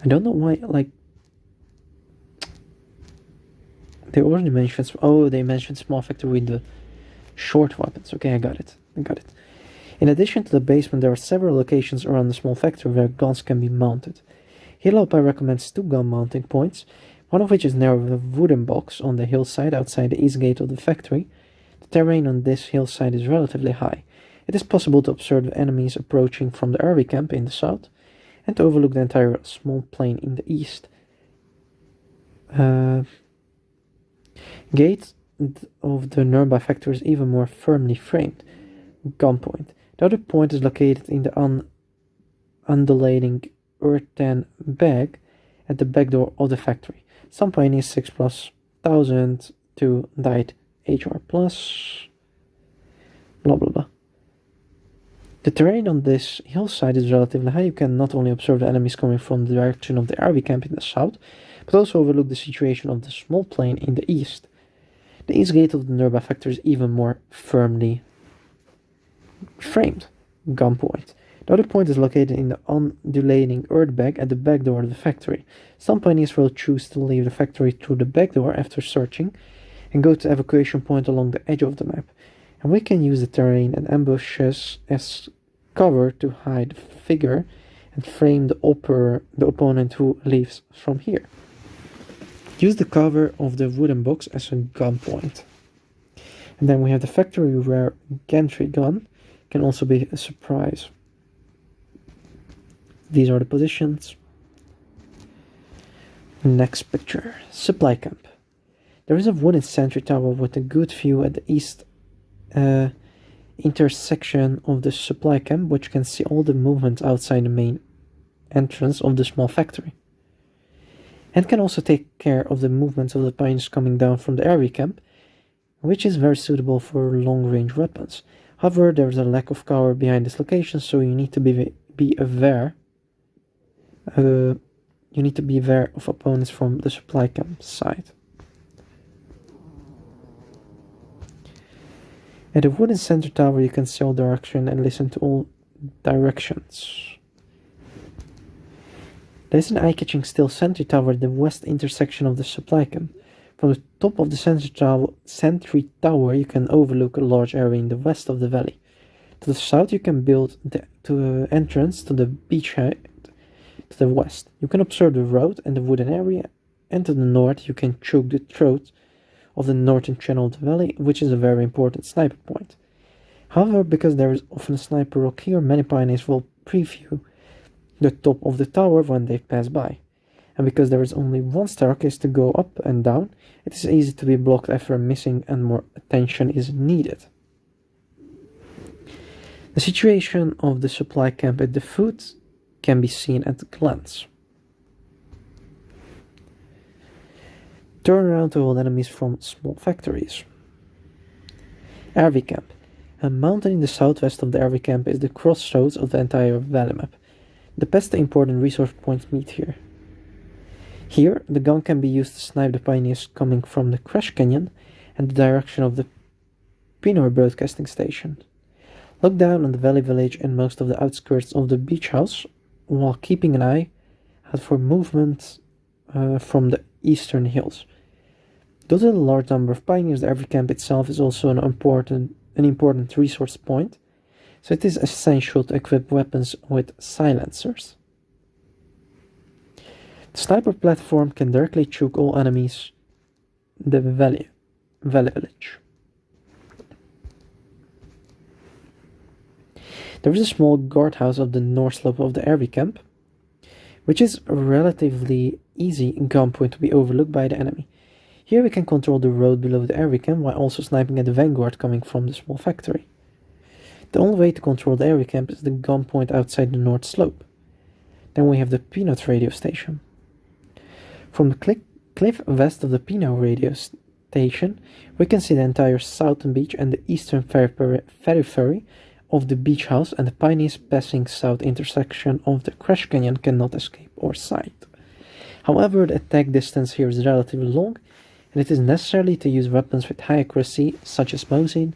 I don't know why, like, they already mentioned, oh, they mentioned small factory with the short weapons. Okay, I got it. In addition to the basement, there are several locations around the small factory where guns can be mounted. Hillhopper recommends 2 gun mounting points, one of which is near a wooden box on the hillside outside the east gate of the factory. The terrain on this hillside is relatively high. It is possible to observe the enemies approaching from the RV camp in the south and to overlook the entire small plain in the east. Gate of the nearby factory is even more firmly framed. Gunpoint. The other point is located in the undulating earthen bag at the back door of the factory. Some pioneers 6+ 1000 to died HR plus blah blah blah. The terrain on this hillside is relatively high. You can not only observe the enemies coming from the direction of the RV camp in the south, but also overlook the situation of the small plain in the east. The east gate of the nearby factory is even more firmly framed. Gunpoint. The other point is located in the undulating earth bag at the back door of the factory. Some pioneers will choose to leave the factory through the back door after searching and go to the evacuation point along the edge of the map. And we can use the terrain and ambushes as cover to hide the figure and frame the opponent who leaves from here. Use the cover of the wooden box as a gun point. And then we have the factory where gantry gun can also be a surprise. These are the positions. Next picture. Supply camp. There is a wooden sentry tower with a good view at the east intersection of the supply camp, which can see all the movement outside the main entrance of the small factory. And can also take care of the movements of the pioneers coming down from the RV camp, which is very suitable for long-range weapons. However, there is a lack of cover behind this location, so you need to be aware. You need to be aware of opponents from the supply camp side. At the wooden center tower, you can see all direction and listen to all directions. There is an eye-catching steel sentry tower at the west intersection of the supply camp. From the top of the sentry tower, you can overlook a large area in the west of the valley. To the south, you can build the entrance to the beachhead to the west. You can observe the road and the wooden area, and to the north, you can choke the throat of the northern channel of the valley, which is a very important sniper point. However, because there is often a sniper rock here, many pioneers will preview the top of the tower when they pass by. and because there is only one staircase to go up and down, it is easy to be blocked if you're missing and more attention is needed. The situation of the supply camp at the foot can be seen at a glance. Turn around to hold enemies from small factories. RV camp. A mountain in the southwest of the RV camp is the crossroads of the entire valley map. The best important resource points meet here. Here, the gun can be used to snipe the pioneers coming from the Crash Canyon and the direction of the Pino broadcasting station. Look down on the valley village and most of the outskirts of the beach house, while keeping an eye out for movement from the eastern hills. Due to the large number of pioneers, the RV camp itself is also an important resource point, so it is essential to equip weapons with silencers. The sniper platform can directly choke all enemies in the valley village. There is a small guardhouse of the north slope of the RV camp, which is a relatively easy gunpoint to be overlooked by the enemy. Here we can control the road below the RV camp while also sniping at the vanguard coming from the small factory. The only way to control the RV camp is the gunpoint outside the north slope. Then we have the Peanut radio station. From the cliff west of the Peanut radio station, we can see the entire southern beach and the eastern periphery of the beach house, and the pioneers passing south intersection of the Crash Canyon cannot escape our sight. However, the attack distance here is relatively long, and it is necessary to use weapons with high accuracy, such as Mosin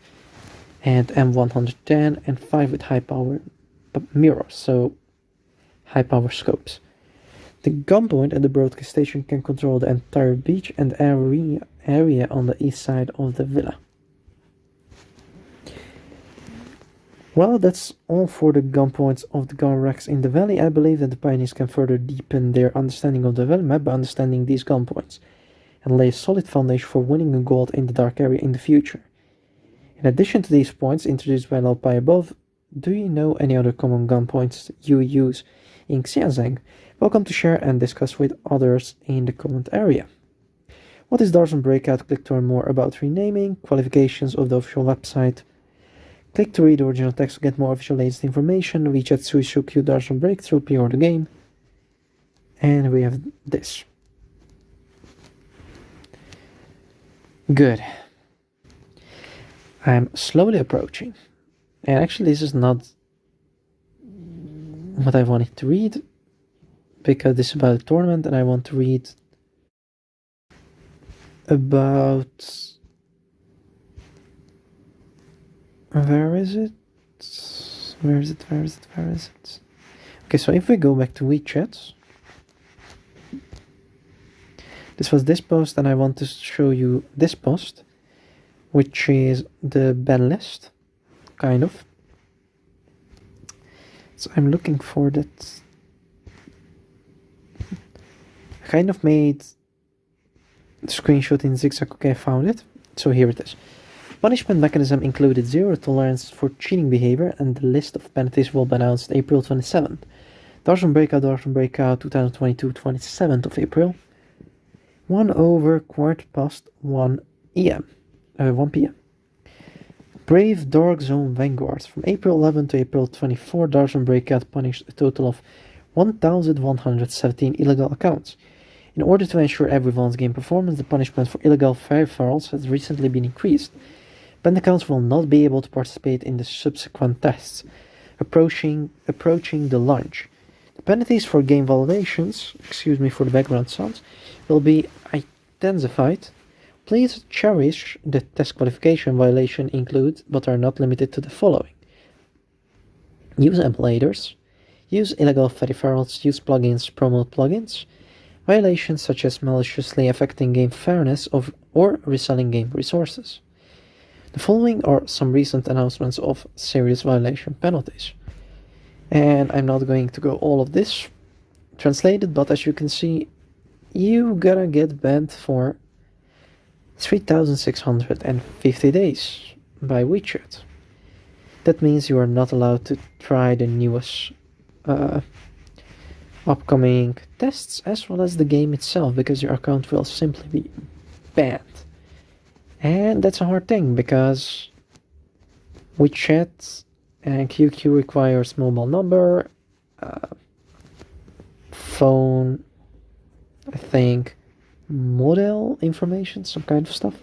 and M110, and 5 with high power mirrors, so high power scopes. The gunpoint at the broadcast station can control the entire beach and area on the east side of the villa. Well, that's all for the gunpoints of the gun racks in the valley. I believe that the pioneers can further deepen their understanding of the valley map by understanding these gunpoints, and lay a solid foundation for winning a gold in the dark area in the future. In addition to these points introduced by Lalpai above, do you know any other common gunpoints you use in Xianzhang? Welcome to share and discuss with others in the comment area. What is DarkzoneBreaktrough? Click to learn more about renaming, qualifications of the official website. Click to read the original text to get more official latest information. WeChat Suishu DarkzoneBreaktrough, pre-order the game. And we have this. Good. I'm slowly approaching. And actually this is not what I wanted to read, because this is about a tournament and I want to read about... Where is it? Okay, so if we go back to WeChat, this was this post, and I want to show you this post, which is the ban list, kind of. So I'm looking for that. I kind of made the screenshot in zigzag. Okay, I found it. So here it is. Punishment mechanism included 0 tolerance for cheating behavior, and the list of penalties will be announced April 27th. DarkzoneBreakout 2022, 27th of April. 1/4 p.m. Brave Dark Zone Vanguards. From April 11 to April 24, DarkzoneBreakout punished a total of 1,117 illegal accounts. In order to ensure everyone's game performance, the punishment for illegal peripherals has recently been increased. Banned accounts will not be able to participate in the subsequent tests approaching the launch. The penalties for game violations, excuse me for the background sounds, will be intensified. Please cherish the test qualification. Violation include, but are not limited to, the following: use emulators, use illegal peripherals, use plugins, promote plugins, violations such as maliciously affecting game fairness or reselling game resources. The following are some recent announcements of serious violation penalties. And I'm not going to go all of this translated, but as you can see, you gotta get banned for 3,650 days by WeChat. That means you are not allowed to try the newest upcoming tests as well as the game itself, because your account will simply be banned. And that's a hard thing because wechat and QQ requires mobile number, phone, I think model information, some kind of stuff.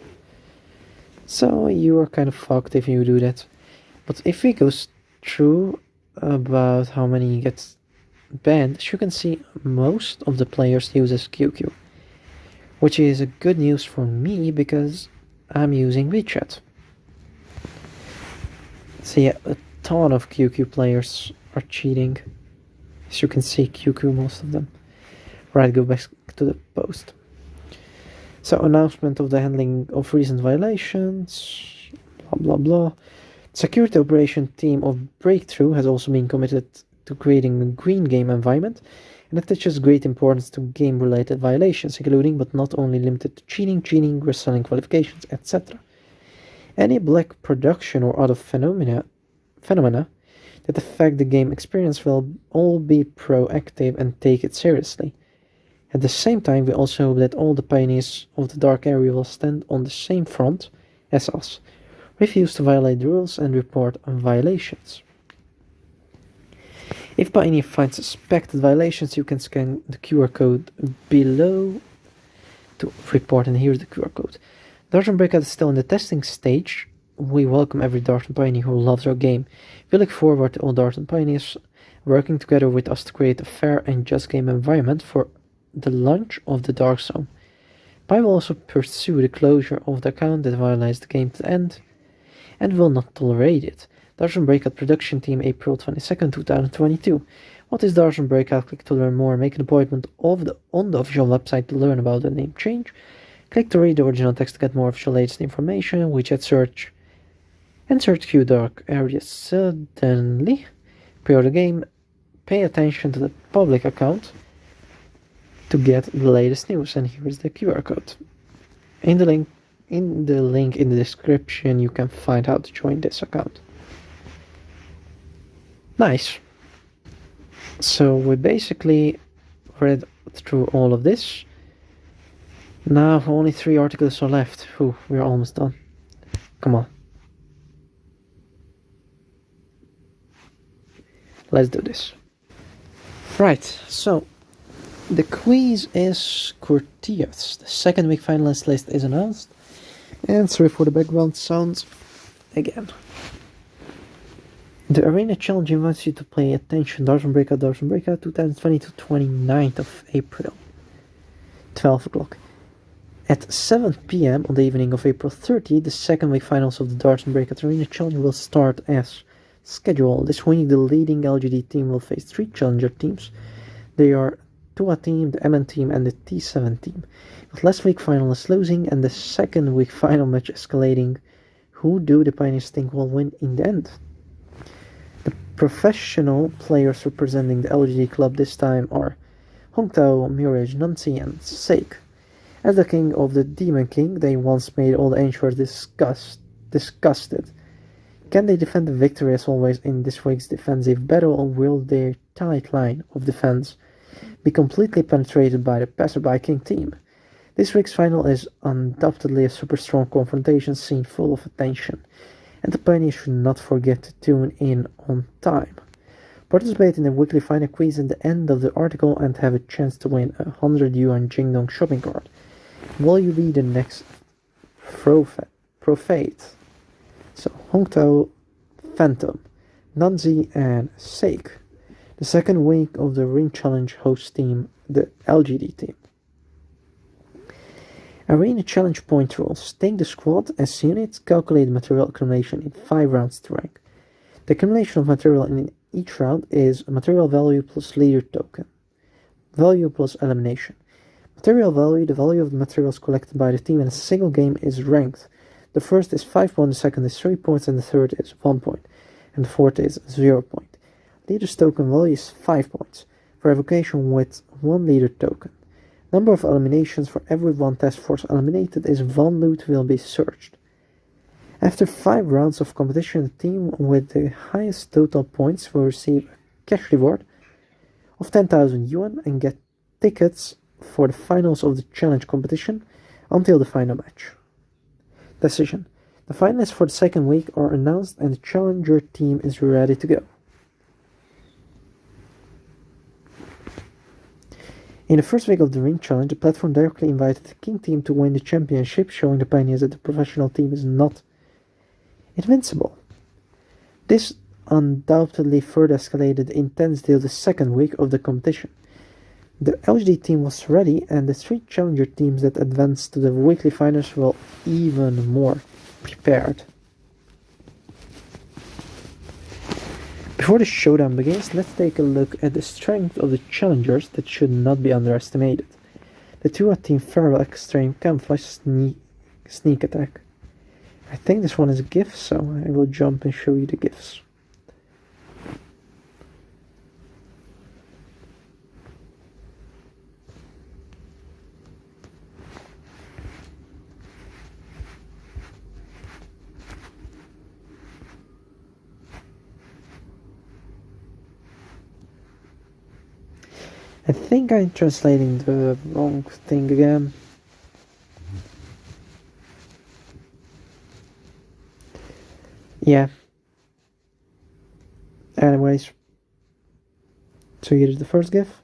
So you are kind of fucked if you do that. But if we go through about how many gets banned, as you can see, most of the players uses QQ, which is a good news for me because I'm using wechat. So yeah, a ton of QQ players are cheating. As you can see, QQ, most of them. Right, go back to the post. So, announcement of the handling of recent violations, blah blah blah. Security operation team of Breaktrough has also been committed to creating a green game environment and attaches great importance to game-related violations, including but not only limited to cheating, reselling qualifications, etc. Any black production or other phenomena that affect the game experience will all be proactive and take it seriously. At the same time, we also hope that all the pioneers of the dark area will stand on the same front as us, refuse to violate the rules and report on violations. If pioneer finds suspected violations, you can scan the QR code below to report, and here's the QR code. DarkzoneBreaktrough is still in the testing stage. We welcome every Darzone pioneer who loves our game. We look forward to all Darzone pioneers working together with us to create a fair and just game environment for the launch of the Dark Zone. I will also pursue the closure of the account that violates the game to the end and will not tolerate it. DarkzoneBreakout production team, April 22nd, 2022. What is DarkzoneBreakout? Click to learn more. Make an appointment on the official website to learn about the name change. Click to read the original text to get more official latest information. Wechat search and search Q dark areas suddenly. Pre-order game. Pay attention to the public account to get the latest news, and here is the QR code. In the link in the description you can find how to join this account. Nice. So we basically read through all of this. Now only 3 articles are left. Whew, we're almost done. Come on. Let's do this. Right, so the quiz is Courtiers. The second week finalist list is announced. And sorry for the background sounds again. The Arena Challenge invites you to pay attention. DarkzoneBreakout 2020 to 29th of April. 12 o'clock. At 7 PM on the evening of April 30, the second week finals of the DarkzoneBreakout Arena Challenge will start as scheduled. This week the leading LGD team will face 3 challenger teams. They are Tua team, the MN team, and the T7 team. With last week finalists losing and the second week final match escalating, who do the Pioneers think will win in the end? The professional players representing the LGD club this time are Hongtao, Mirage, Nancy, and Seik. As the king of the Demon King, they once made all the ancients disgusted. Can they defend the victory as always in this week's defensive battle, or will their tight line of defense be completely penetrated by the passerby king team? This week's final is undoubtedly a super strong confrontation scene full of attention, and the pioneers should not forget to tune in on time. Participate in the weekly final quiz at the end of the article and have a chance to win a 100 yuan Jingdong shopping cart. Will you be the next prophet? So, Hongtao, Phantom, Nanzi, and Seik. The second week of the Ring Challenge hosts team, the LGD team. Arena Challenge point rules. Take the squad as units, calculate material accumulation in 5 rounds to rank. The accumulation of material in each round is material value plus leader token. Value plus elimination. Material value, the value of the materials collected by the team in a single game, is ranked. The first is 5 points, the second is 3 points, and the third is 1 point, and the fourth is 0 point. Leader's token value is 5 points, for evocation with 1 leader token. Number of eliminations: for every 1 task force eliminated is 1 loot will be searched. After 5 rounds of competition, the team with the highest total points will receive a cash reward of 10,000 yuan and get tickets for the finals of the challenge competition until the final match. Decision. The finalists for the second week are announced and the challenger team is ready to go. In the first week of the Ring Challenge, the platform directly invited the King team to win the championship, showing the pioneers that the professional team is not invincible. This undoubtedly further escalated the intense deal the second week of the competition. The LGD team was ready, and the three challenger teams that advanced to the weekly finals were even more prepared. Before the showdown begins, let's take a look at the strength of the challengers that should not be underestimated. The two are Team Farewell Extreme Camouflage Sneak Attack. I think this one is a GIF, so I will jump and show you the GIFs. I think I'm translating the wrong thing again. Yeah. Anyways. So here's the first GIF.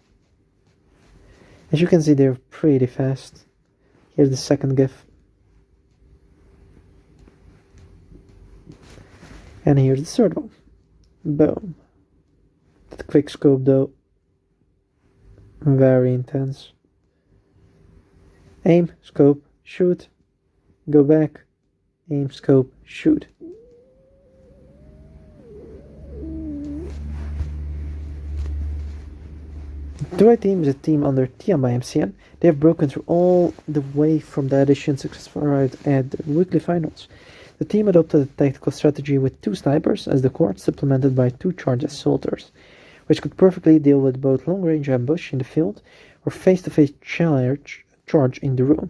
As you can see, they're pretty fast. Here's the second GIF. And here's the third one. Boom. The quick scope though. Very intense. Aim, scope, shoot. Go back. Aim, scope, shoot. The right team is a team under Tian by MCN. They have broken through all the way from the audition successful route at the weekly finals. The team adopted a tactical strategy with 2 snipers as the core, supplemented by 2 charge assaulters, which could perfectly deal with both long-range ambush in the field or face-to-face charge in the room.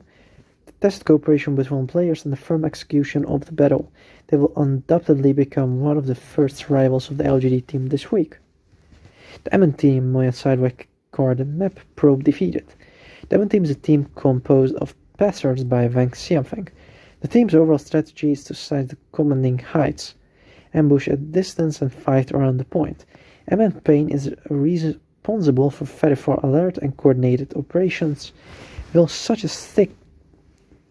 The test cooperation between players and the firm execution of the battle, they will undoubtedly become one of the first rivals of the LGD team this week. The MN team, Moya Sideway card and map probe defeated. The MN team is a team composed of passers by Wang Xianfeng. The team's overall strategy is to size the commanding heights, ambush at distance and fight around the point. MN Payne is responsible for very far alert and coordinated operations. Will such a thick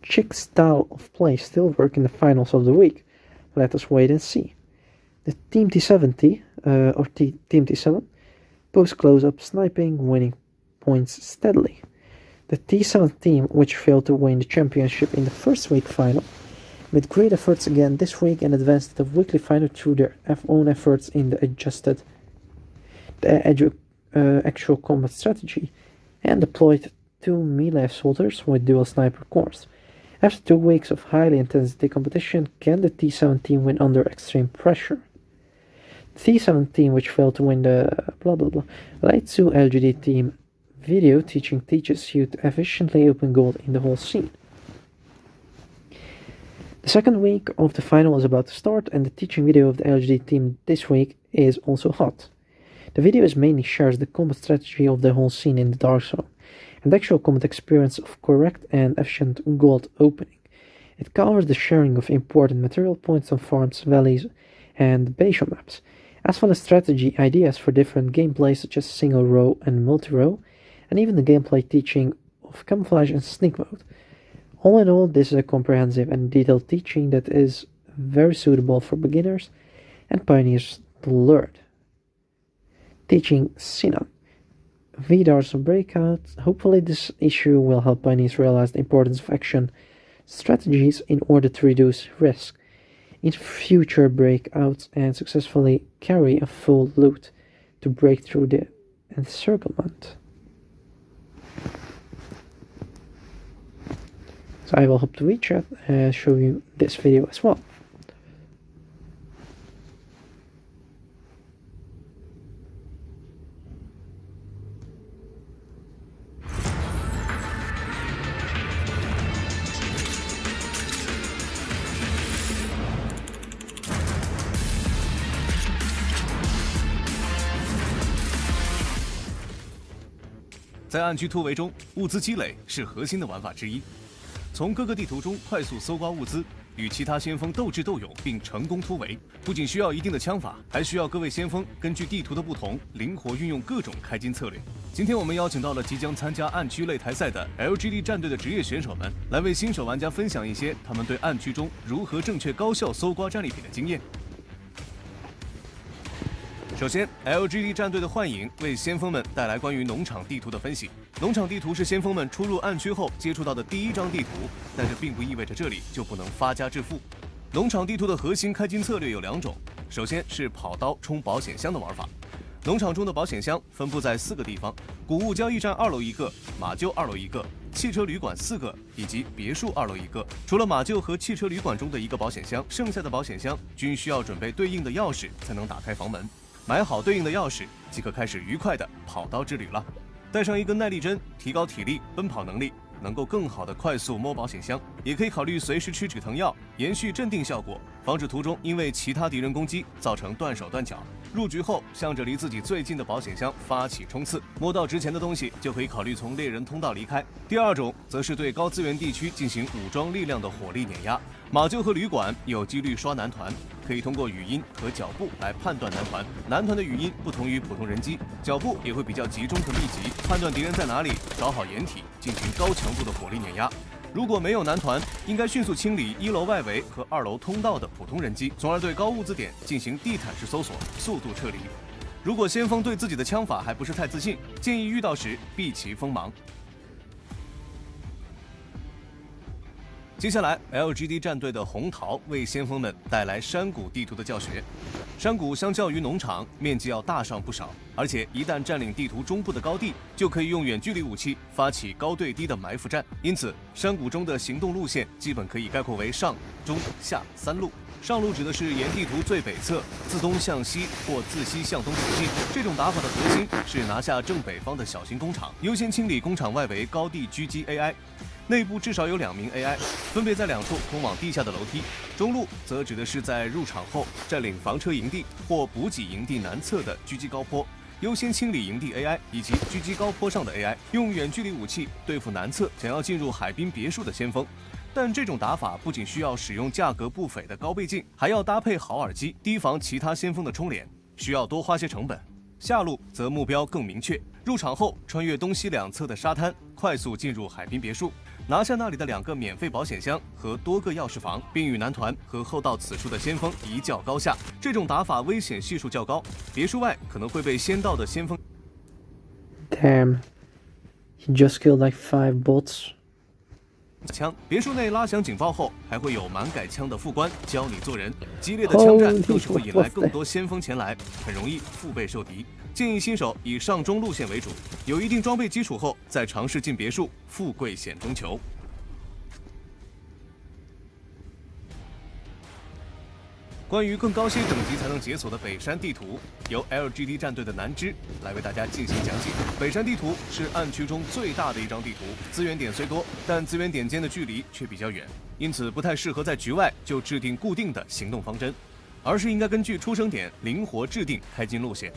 chick style of play still work in the finals of the week? Let us wait and see. The Team T70, Team T7, post close-up sniping, winning points steadily. The T7 team, which failed to win the championship in the first week final, made great efforts again this week and advanced to the weekly final through their own efforts in the adjusted actual combat strategy, and deployed 2 melee assaulters with dual sniper cores. After 2 weeks of highly intensity competition, can the T7 team win under extreme pressure? The T7 team, which failed to win the Light 2 LGD team video teaches you to efficiently open gold in the whole scene. The second week of the final is about to start, and the teaching video of the LGD team this week is also hot. The video mainly shares the combat strategy of the whole scene in the Dark Zone, and the actual combat experience of correct and efficient gold opening. It covers the sharing of important material points on farms, valleys, and basal maps, as well as strategy ideas for different gameplays such as single row and multi-row, and even the gameplay teaching of camouflage and sneak mode. All in all, this is a comprehensive and detailed teaching that is very suitable for beginners and pioneers to learn. Teaching Sinan. DarkzoneBreaktrough. Hopefully this issue will help pioneers realize the importance of action strategies in order to reduce risk in future breakouts and successfully carry a full loot to break through the encirclement. So I will hope to wechat and show you this video as well.
在暗区突围中，物资积累是核心的玩法之一。从各个地图中快速搜刮物资，与其他先锋斗智斗勇，并成功突围，不仅需要一定的枪法，还需要各位先锋根据地图的不同，灵活运用各种开金策略。今天我们邀请到了即将参加暗区擂台赛的 LGD 战队的职业选手们，来为新手玩家分享一些他们对暗区中如何正确高效搜刮战利品的经验。首先 ，LGD 战队的幻影为先锋们带来关于农场地图的分析。农场地图是先锋们出入暗区后接触到的第一张地图，但这并不意味着这里就不能发家致富。农场地图的核心开金策略有2种，首先是跑刀冲保险箱的玩法。农场中的保险箱分布在4个地方：谷物交易站2楼1个，马厩2楼1个，汽车旅馆4个，以及别墅2楼1个。除了马厩和汽车旅馆中的1个保险箱，剩下的保险箱均需要准备对应的钥匙才能打开房门。买好对应的钥匙，即可开始愉快的跑刀之旅了。带上一根耐力针，提高体力、奔跑能力，能够更好的快速摸保险箱。也可以考虑随时吃止疼药，延续镇定效果，防止途中因为其他敌人攻击造成断手断脚。入局后，向着离自己最近的保险箱发起冲刺，摸到值钱的东西，就可以考虑从猎人通道离开。第2种则是对高资源地区进行武装力量的火力碾压。马厩和旅馆有几率刷男团，可以通过语音和脚步来判断男团。男团的语音不同于普通人机，脚步也会比较集中和密集，判断敌人在哪里，找好掩体，进行高强度的火力碾压。如果没有男团，应该迅速清理1楼外围和2楼通道的普通人机，从而对高物资点进行地毯式搜索，速度撤离。如果先锋对自己的枪法还不是太自信，建议遇到时避其锋芒。接下来 ，LGD 战队的红桃为先锋们带来山谷地图的教学。山谷相较于农场，面积要大上不少，而且一旦占领地图中部的高地，就可以用远距离武器发起高对低的埋伏战。因此，山谷中的行动路线基本可以概括为上、中、下3路。上路指的是沿地图最北侧自东向西或自西向东前进。这种打法的核心是拿下正北方的小型工厂，优先清理工厂外围高地狙击 AI。内部至少有2名 AI， 分别在2处通往地下的楼梯。中路则指的是在入场后占领房车营地或补给营地南侧的狙击高坡，优先清理营地 AI 以及狙击高坡上的 AI， 用远距离武器对付南侧想要进入海滨别墅的先锋。但这种打法不仅需要使用价格不菲的高倍镜，还要搭配好耳机，提防其他先锋的冲脸，需要多花些成本。下路则目标更明确，入场后穿越东西2侧的沙滩，快速进入海滨别墅，拿下那里的2个免费保险箱和多个钥匙房，并与男团和后到此处的先锋一较高下。这种打法危险系数较高，别墅外可能会被先到的先锋。
Damn, he just killed like 5 bots.
枪，别墅内拉响警报后，还会有满改枪的副官教你做人。激烈的枪战更是会引来更多先锋前来，很容易腹背受敌。建议新手以上中路线为主，有一定装备基础后，再尝试进别墅，富贵险中求。关于更高些等级才能解锁的北山地图，由 LGD 战队的南芝来为大家进行讲解。北山地图是暗区中最大的一张地图，资源点虽多，但资源点间的距离却比较远，因此不太适合在局外就制定固定的行动方针，而是应该根据出生点灵活制定开金路线。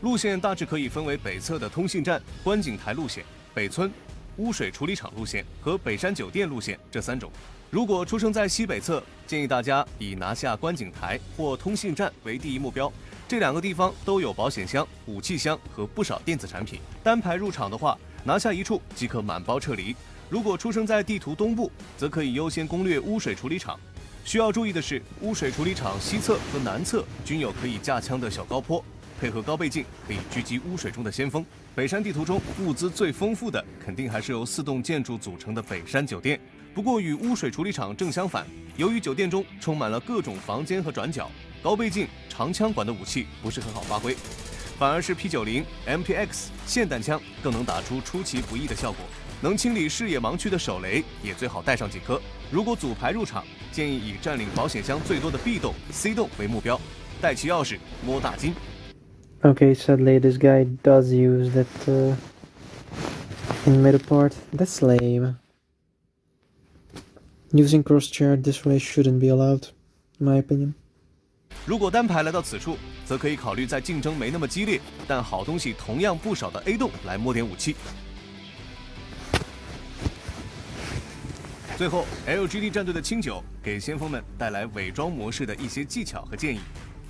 路线大致可以分为北侧的通信站、观景台路线、北村、污水处理厂路线和北山酒店路线这3种。如果出生在西北侧，建议大家以拿下观景台或通信站为第一目标。这2个地方都有保险箱、武器箱和不少电子产品。单排入场的话，拿下1处即可满包撤离。如果出生在地图东部，则可以优先攻略污水处理厂。需要注意的是，污水处理厂西侧和南侧均有可以架枪的小高坡，配合高倍镜可以狙击污水中的先锋。北山地图中物资最丰富的，肯定还是由4栋建筑组成的北山酒店。不过与污水处理厂正相反，由于酒店中充满了各种房间和转角，高倍镜、长枪管的武器不是很好发挥，反而是 P90、MPX 霰弹枪更能打出出其不意的效果。能清理视野盲区的手雷也最好带上几颗。如果组排入场，建议以占领保险箱最多的 B 栋、C 栋为目标，带齐钥匙摸大金。
Okay, sadly this guy does use that in middle part. That's lame. Using cross-chair this way shouldn't be allowed, in my opinion.
如果单排来到此处，则可以考虑在竞争没那么激烈，但好东西同样不少的 A 栋来摸点武器。最后 ，LGD 战队的清酒给先锋们带来伪装模式的一些技巧和建议。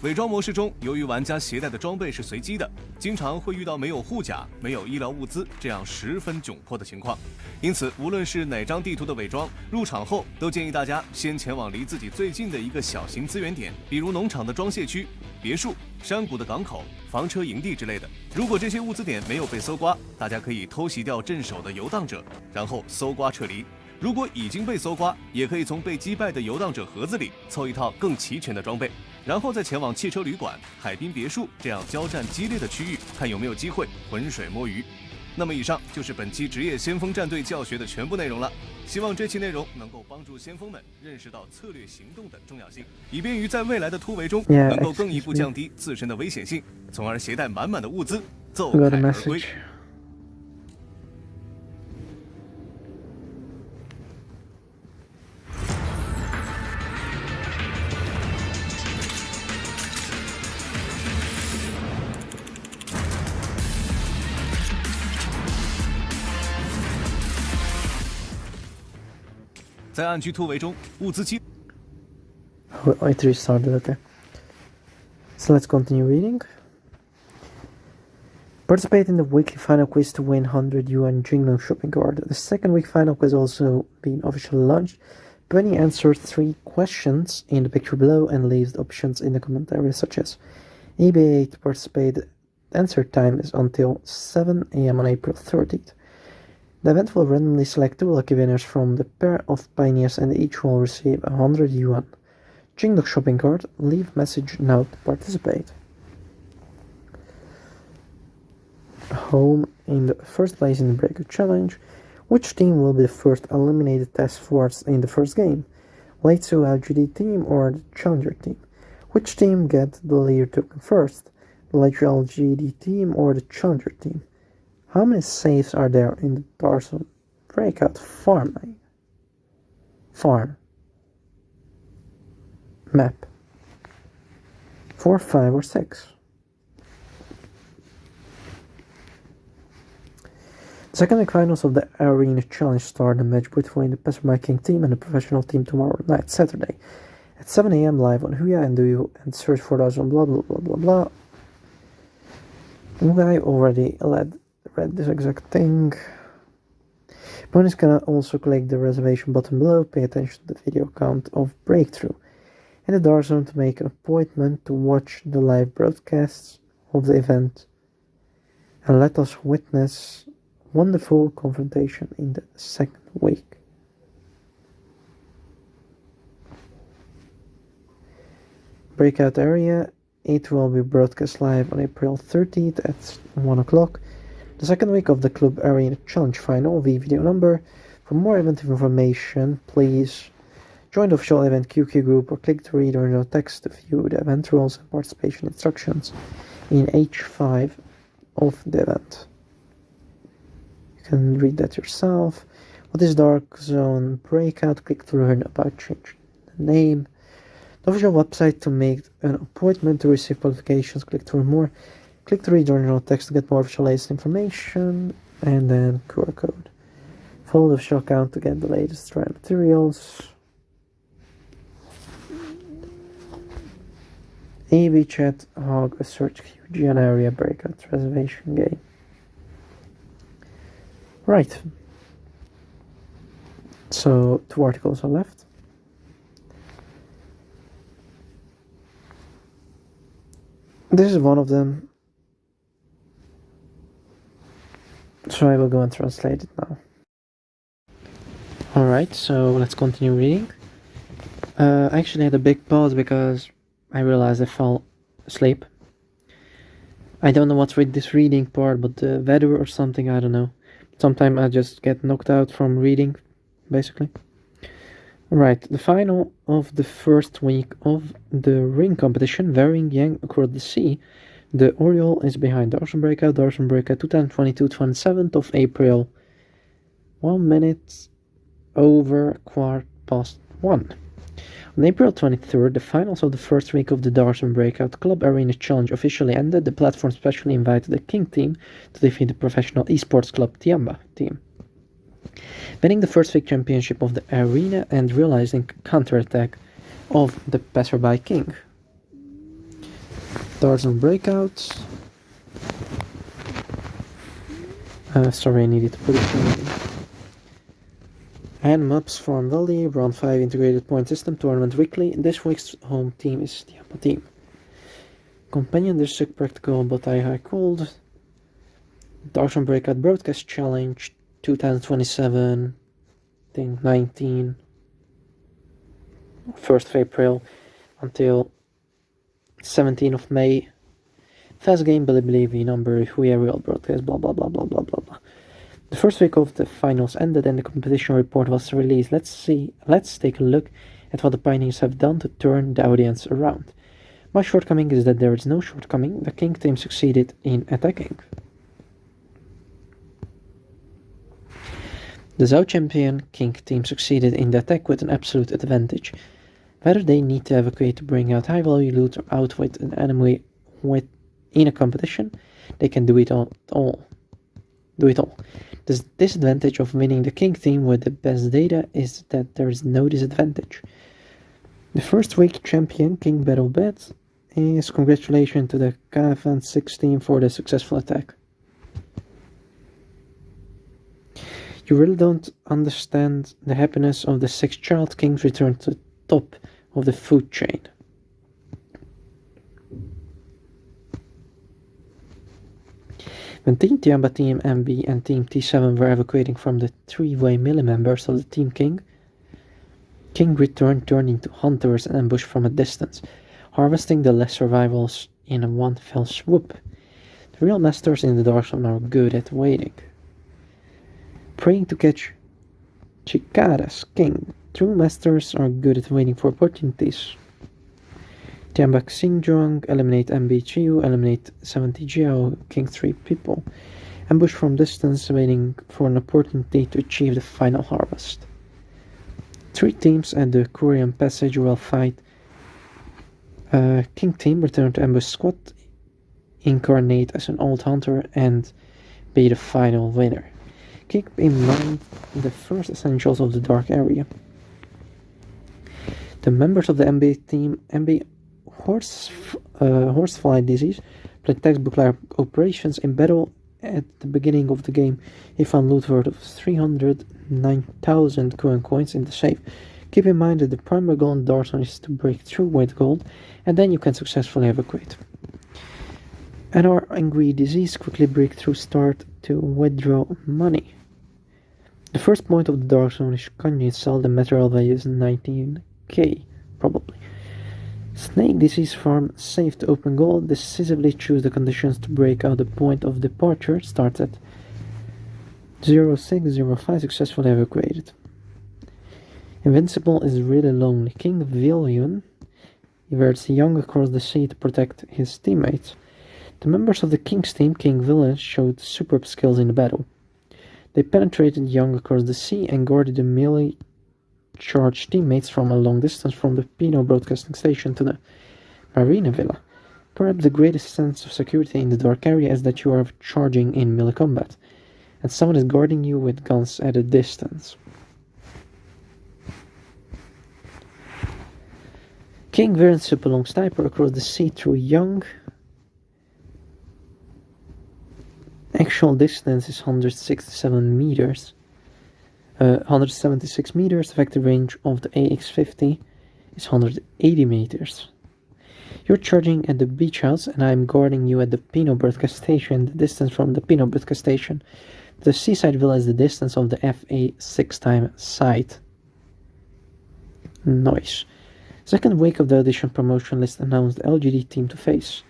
伪装模式中，由于玩家携带的装备是随机的，经常会遇到没有护甲、没有医疗物资这样十分窘迫的情况。因此，无论是哪张地图的伪装，入场后都建议大家先前往离自己最近的一个小型资源点，比如农场的装卸区、别墅、山谷的港口、房车营地之类的。如果这些物资点没有被搜刮，大家可以偷袭掉镇守的游荡者，然后搜刮撤离。如果已经被搜刮，也可以从被击败的游荡者盒子里凑一套更齐全的装备，然后再前往汽车旅馆、海滨别墅这样交战激烈的区域，看有没有机会浑水摸鱼。那么以上就是本期职业先锋战队教学的全部内容了。希望这期内容能够帮助先锋们认识到策略行动的重要性，以便于在未来的突围中能够更一步降低自身的危险性，从而携带满满的物资奏凯而归。在暗区突围中，物资期。
It restarted, okay. So let's continue reading. Participate in the weekly final quiz to win 100 yuan Jinglong shopping card. The second week final quiz also been officially launched. Penny answered 3 questions in the picture below and leaves the options in the comment area such as ABA to participate. Answer time is until 7 AM on April 30th. The event will randomly select 2 lucky winners from the pair of pioneers and each will receive 100 yuan. Jinglong shopping card, leave message now to participate. Home in the first place in the Breakout Challenge. Which team will be the first eliminated task force in the first game? Leitsu LGD team or the Challenger team? Which team get the leader token first? The Leitsu LGD team or the Challenger team? How many saves are there in the DarkzoneBreaktrough farm map? 4, 5 or 6? The second week finals of the Arena Challenge start a match between the Passerby King team and the professional team tomorrow night, Saturday, at 7 AM live on Huya and Duyu, and search for those on blah blah blah blah blah. I already read this exact thing. Opponents can also click the reservation button below, pay attention to the video count of Breakthrough in the Dark Zone to make an appointment to watch the live broadcasts of the event, and let us witness wonderful confrontation in the second week. Breakout area, it will be broadcast live on April 30th at 1 o'clock. The second week of the Club Arena Challenge Final, the video number. For more event information, please join the official event QQ group or click the read or text to view the event rules and participation instructions in H5 of the event. You can read that yourself. What is DarkzoneBreakout? Click to learn about changing the name. The official website to make an appointment to receive qualifications. Click to learn more. Click to read the original text to get more official latest information, and then QR code. Follow the official account to get the latest trial materials. wechat, hog, a search QG, and area breakout reservation game. Right. So 2 articles are left. This is one of them. So I will go and translate it now. Alright, so let's continue reading. I actually had a big pause because I realized I fell asleep. I don't know what's with this reading part, but the weather or something, I don't know. Sometimes I just get knocked out from reading, basically. Right, the final of the first week of the ring competition, varying yang across the sea. The Oriole is behind DarkzoneBreakout 2022, 27th of April. 1 minute over 1:15. On April 23rd, the finals of the first week of the DarkzoneBreakout Club Arena Challenge officially ended. The platform specially invited the King team to defeat the professional esports club Tiamba team. winning the first week championship of the arena and realizing counterattack of the passerby king. DarkzoneBreaktrough. Sorry, I needed to put it in. And Maps from Valley, round 5 integrated point system tournament weekly. This week's home team is the Apple team. Companion District Practical but I High Cold. DarkzoneBreakout Broadcast Challenge 2027, I think 19, 1st of April until 17th of May. Fast game, Bilibili, number, Huya real broadcast, blah blah blah blah blah blah blah. The first week of the finals ended and the competition report was released. Let's take a look at what the Pioneers have done to turn the audience around. My shortcoming is that there is no shortcoming. The King team succeeded in attacking. The Zhao champion King team succeeded in the attack with an absolute advantage. Whether they need to evacuate to bring out high value loot or outwit an enemy in a competition, they can do it all. The disadvantage of winning the King team with the best data is that there is no disadvantage. The first week champion King Battle Bet is congratulations to the Caravan 6 team for the successful attack. You really don't understand the happiness of the 6th child King's return to the top of the food chain. When Team Tiamba, Team MB and Team T7 were evacuating from the 3-way melee members of the Team King, King turned into hunters and ambushed from a distance, harvesting the less survivals in a one fell swoop. The real masters in the Dark Zone are good at waiting. Praying to catch Chikara's King. True masters are good at waiting for opportunities. Tiambak Xinjiang, eliminate MB Chiu, eliminate 70 Jiao, King 3 people. Ambush from distance, waiting for an opportunity to achieve the final harvest. 3 teams at the Korean Passage will fight. King team return to ambush squad, incarnate as an old hunter and be the final winner. Keep in mind the first essentials of the dark area. The members of the MB team, MB Horsefly disease, play textbook-like operations in battle at the beginning of the game. He found loot worth of 309,000 Korean coins in the safe. Keep in mind that the primary goal in Dark Zone is to break through with gold, and then you can successfully evacuate. And our angry disease quickly breakthrough start to withdraw money. The first point of the Dark Zone is kanji itself. The material value is 19k, probably. Snake disease farm, safe to open gold, decisively choose the conditions to break out. The point of departure starts at 0605, successfully evacuated. Invincible is really lonely. King Villion everts young across the sea to protect his teammates. The members of the King's team, King Villain, showed superb skills in the battle. They penetrated young across the sea and guarded the melee charged teammates from a long distance from the Pino broadcasting station to the Marina Villa. Perhaps the greatest sense of security in the dark area is that you are charging in melee combat, and someone is guarding you with guns at a distance. King Viren super long sniper across the sea through young. Actual distance is 167 meters. 176 meters. Effective range of the AX-50 is 180 meters. You're charging at the beach house and I'm guarding you at the Pino broadcast station. The distance from the Pino broadcast station to the seaside villa is the distance of the FA6 time site. Nice. Second week of the audition promotion list announced the LGD team to face.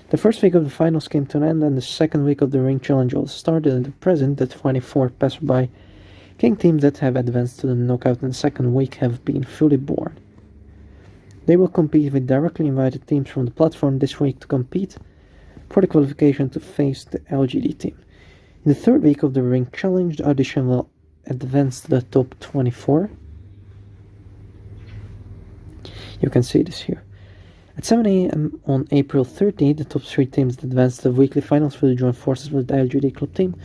The first week of the finals came to an end and the second week of the ring challenge also started. At the present, the 24 passerby King teams that have advanced to the knockout in the second week have been fully born. They will compete with directly invited teams from the platform this week to compete for the qualification to face the LGD team. In the third week of the ring challenge, the audition will advance to the top 24. You can see this here. At 7 AM on April 30, the top 3 teams that advanced to the weekly finals will join forces with the LGD club team.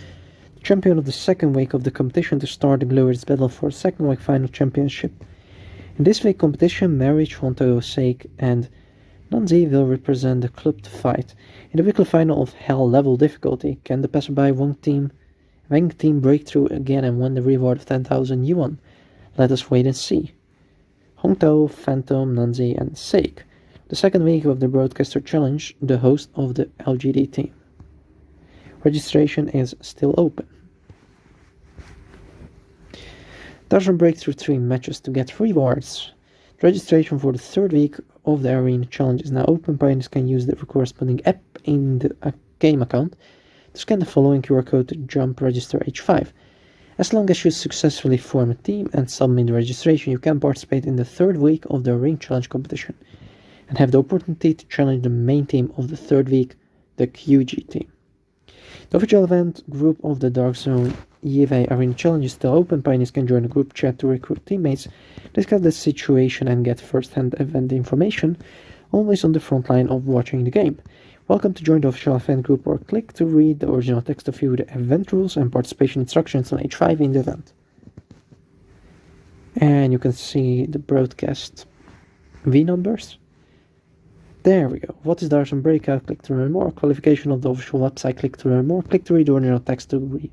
The champion of the second week of the competition to start the glorious battle for the second week final championship. In this week competition, Marriage, Honto, Sake, and Nanzi will represent the club to fight. In the weekly final of Hell level difficulty, can the passerby Wang team break through again and win the reward of 10,000 yuan? Let us wait and see. Honto, Phantom, Nanzi, and Sake. The second week of the Broadcaster Challenge, the host of the LGD team. Registration is still open. DarkzoneBreaktrough 3 matches to get rewards. The registration for the third week of the Arena Challenge is now open. Pioneers can use the corresponding app in the game account to scan the following QR code to jump register H5. As long as you successfully form a team and submit the registration, you can participate in the third week of the Ring Challenge competition and have the opportunity to challenge the main team of the third week, the QG team. The official event group of the Dark Zone EVA Arena Challenge is still open. Pioneers can join the group chat to recruit teammates, discuss the situation and get first-hand event information, always on the front line of watching the game. Welcome to join the official event group or click to read the original text to view the event rules and participation instructions on H5 in the event. And you can see the broadcast V numbers. There we go. What is DarkzoneBreakout? Click to learn more. Qualification of the official website. Click to learn more. Click to read the original text to read.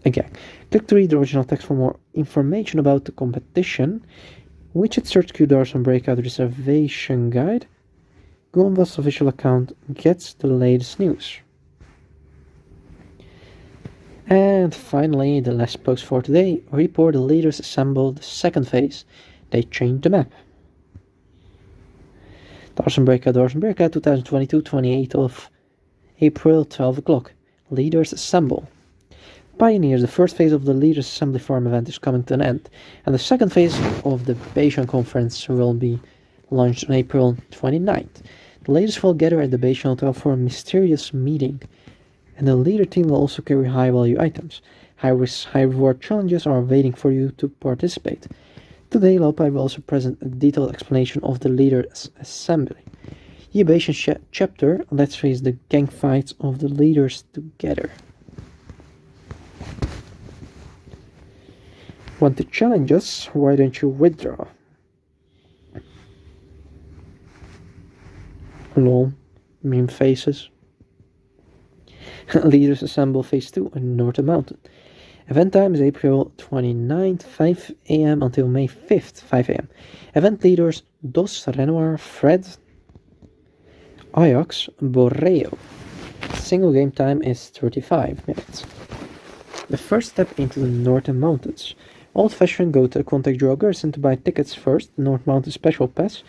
Again, click to read the original text for more information about the competition. Wechat search Q DarkzoneBreakout reservation guide. Go on Voss official account. Gets the latest news. And finally, the last post for today. Report the leaders assembled the second phase. They changed the map. DarkzoneBreakout 2022, 28th of April, 12 o'clock. Leaders assemble. Pioneers, the first phase of the Leaders Assembly Farm event is coming to an end, and the second phase of the Bayesian conference will be launched on April 29th. The leaders will gather at the Bayesian Hotel for a mysterious meeting, and the leader team will also carry high-value items. High-risk, high-reward challenges are waiting for you to participate. Today, Lopai will also present a detailed explanation of the Leaders Assembly. The Bayesian chapter, let's face the gang fights of the leaders together. Want to challenge us? Why don't you withdraw? Lol, meme faces. Leaders assemble phase 2 in Northern Mountain. Event time is April 29th, 5 AM until May 5th, 5 AM. Event leaders Dos, Renoir, Fred, Ajax, Borreo. Single game time is 35 minutes. The first step into the Northern Mountains. Old-fashioned, go to contact Joe Gerson to buy tickets first, the North Mountain Special Pass.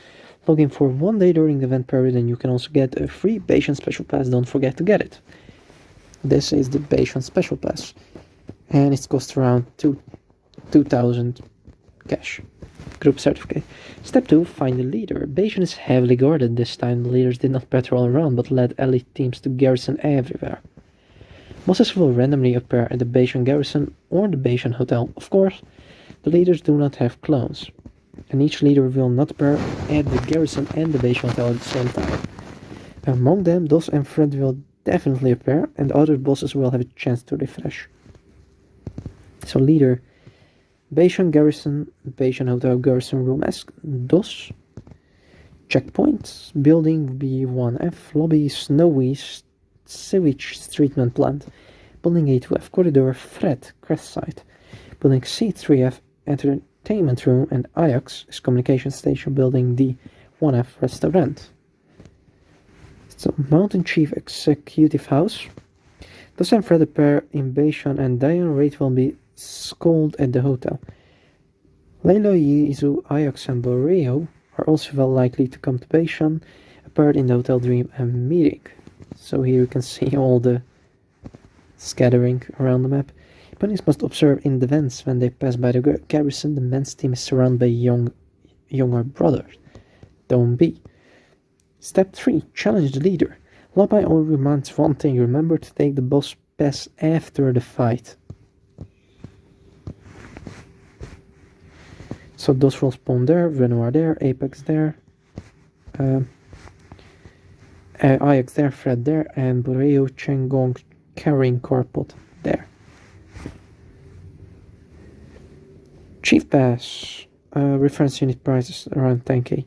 Log in for 1 day during the event period and you can also get a free Bayesian Special Pass, don't forget to get it. This is the Bayesian Special Pass. And it costs around 2,000 cash. Group certificate. Step 2, find the leader. Bayesian is heavily guarded this time. The leaders did not patrol around but led elite teams to garrison everywhere. Bosses will randomly appear at the Bayesian garrison or the Bayesian hotel. Of course, the leaders do not have clones, and each leader will not appear at the garrison and the Bayesian hotel at the same time. Among them, Dos and Fred will definitely appear, and other bosses will have a chance to refresh. So leader, Bayesian garrison, Bayesian hotel garrison room as Dos. Checkpoints, building B1F, lobby, snowy, sewage treatment plant, building A2F, corridor, Fred, crest site, building C3F, entertainment room, and Ajax is communication station, building D1F, restaurant. So Mountain Chief Executive House. Dos and Fred appear in Bayesian and Diane Raid will be schooled at the hotel. Laylo, Yizu, Ajax and Borreo are also well likely to come to Bayesian, appeared in the hotel dream and meeting. So here you can see all the scattering around the map. Ponies must observe in the vents when they pass by the garrison. The men's team is surrounded by younger brothers. Don't be. Step 3. Challenge the leader. Lopai only reminds one thing. Remember to take the boss pass after the fight. So Dos will spawn there, Renoir there, Apex there. Ajax there, Fred there, and Borreo, Chengong, carrying Carpot there. Chief Pass. Reference unit price is around 10k.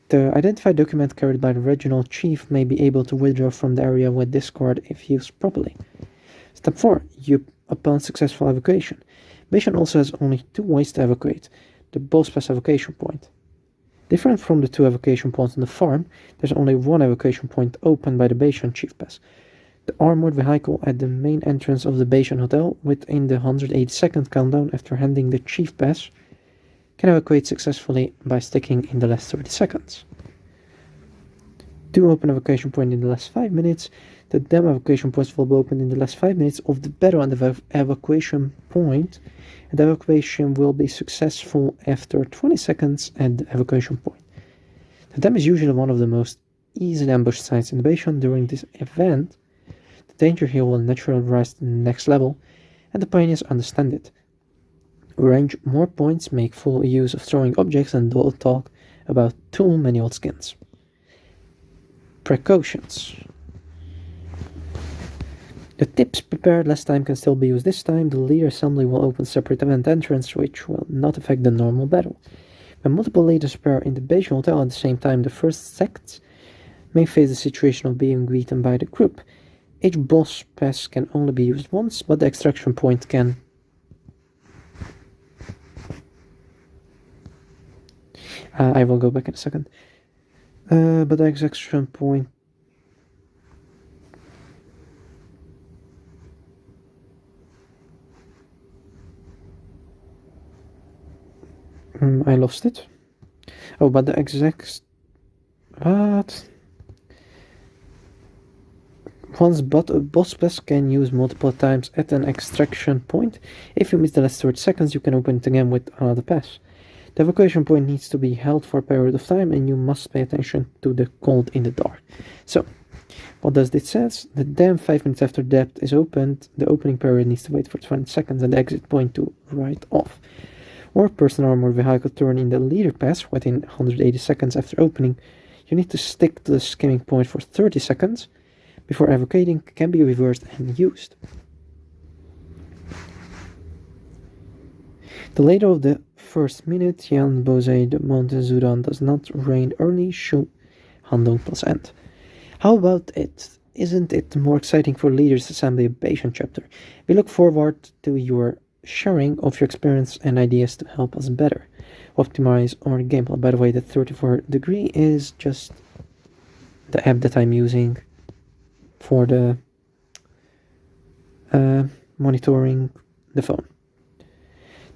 The identified document carried by the regional chief may be able to withdraw from the area with discard if used properly. Step 4. Upon successful evacuation. Bashan also has only 2 ways to evacuate. The boss pass evacuation point. Different from the 2 evacuation points on the farm, there's only 1 evacuation point opened by the Bashan Chief Pass. The armored vehicle at the main entrance of the Bashan Hotel within the 180-second countdown after handing the Chief Pass can evacuate successfully by sticking in the last 30 seconds. 2 open evacuation points in the last 5 minutes. The demo evacuation points will be opened in the last 5 minutes of the battle and the evacuation point. And the evacuation will be successful after 20 seconds at the evacuation point. The dam is usually one of the most easily ambushed sites in the Bashan. During this event, the danger here will naturally rise to the next level, and the pioneers understand it. Range more points, make full use of throwing objects, and don't talk about too many old skins. Precautions. The tips prepared last time can still be used this time. The leader assembly will open separate event entrance, which will not affect the normal battle. When multiple leaders prepare in the Bashan Hotel at the same time, the first sects may face the situation of being beaten by the group. Each boss pass can only be used once, but the extraction point can. I will go back in a second. But the extraction point. I lost it. Oh, but the exact. What? Once boss pass can use multiple times at an extraction point. If you miss the last 30 seconds, you can open it again with another pass. The evacuation point needs to be held for a period of time, and you must pay attention to the cold in the dark. So, what does this say? The dam 5 minutes after depth is opened, the opening period needs to wait for 20 seconds and the exit point to write off. Or person armored vehicle turn in the leader pass within 180 seconds after opening. You need to stick to the skimming point for 30 seconds before evacuating can be reversed and used. The later of the first minute, Jan Bose de Montezudan does not reign early, Shu Handong plus end. How about it? Isn't it more exciting for leaders to assemble a Bashan chapter? We look forward to your sharing of your experience and ideas to help us better optimize our gameplay. By the way, the 34° is just the app that I'm using for the monitoring the phone.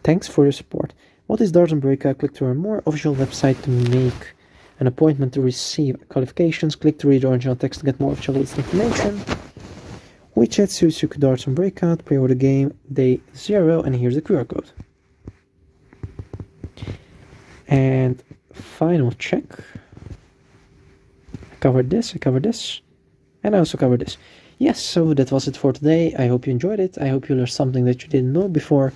Thanks for your support. What is DarkzoneBreaktrough? Click to learn more. Official website to make an appointment to receive qualifications. Click to read the original text to get more official list information. WeChat suits you to DarkzoneBreaktrough. Pre-order game day 0, and here's the QR code. And final check. I covered this, and I also covered this. Yes, so that was it for today. I hope you enjoyed it. I hope you learned something that you didn't know before.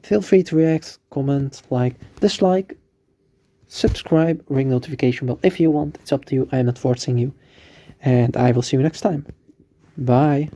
Feel free to react, comment, like, dislike, subscribe, ring notification bell if you want. It's up to you. I am not forcing you. And I will see you next time. Bye.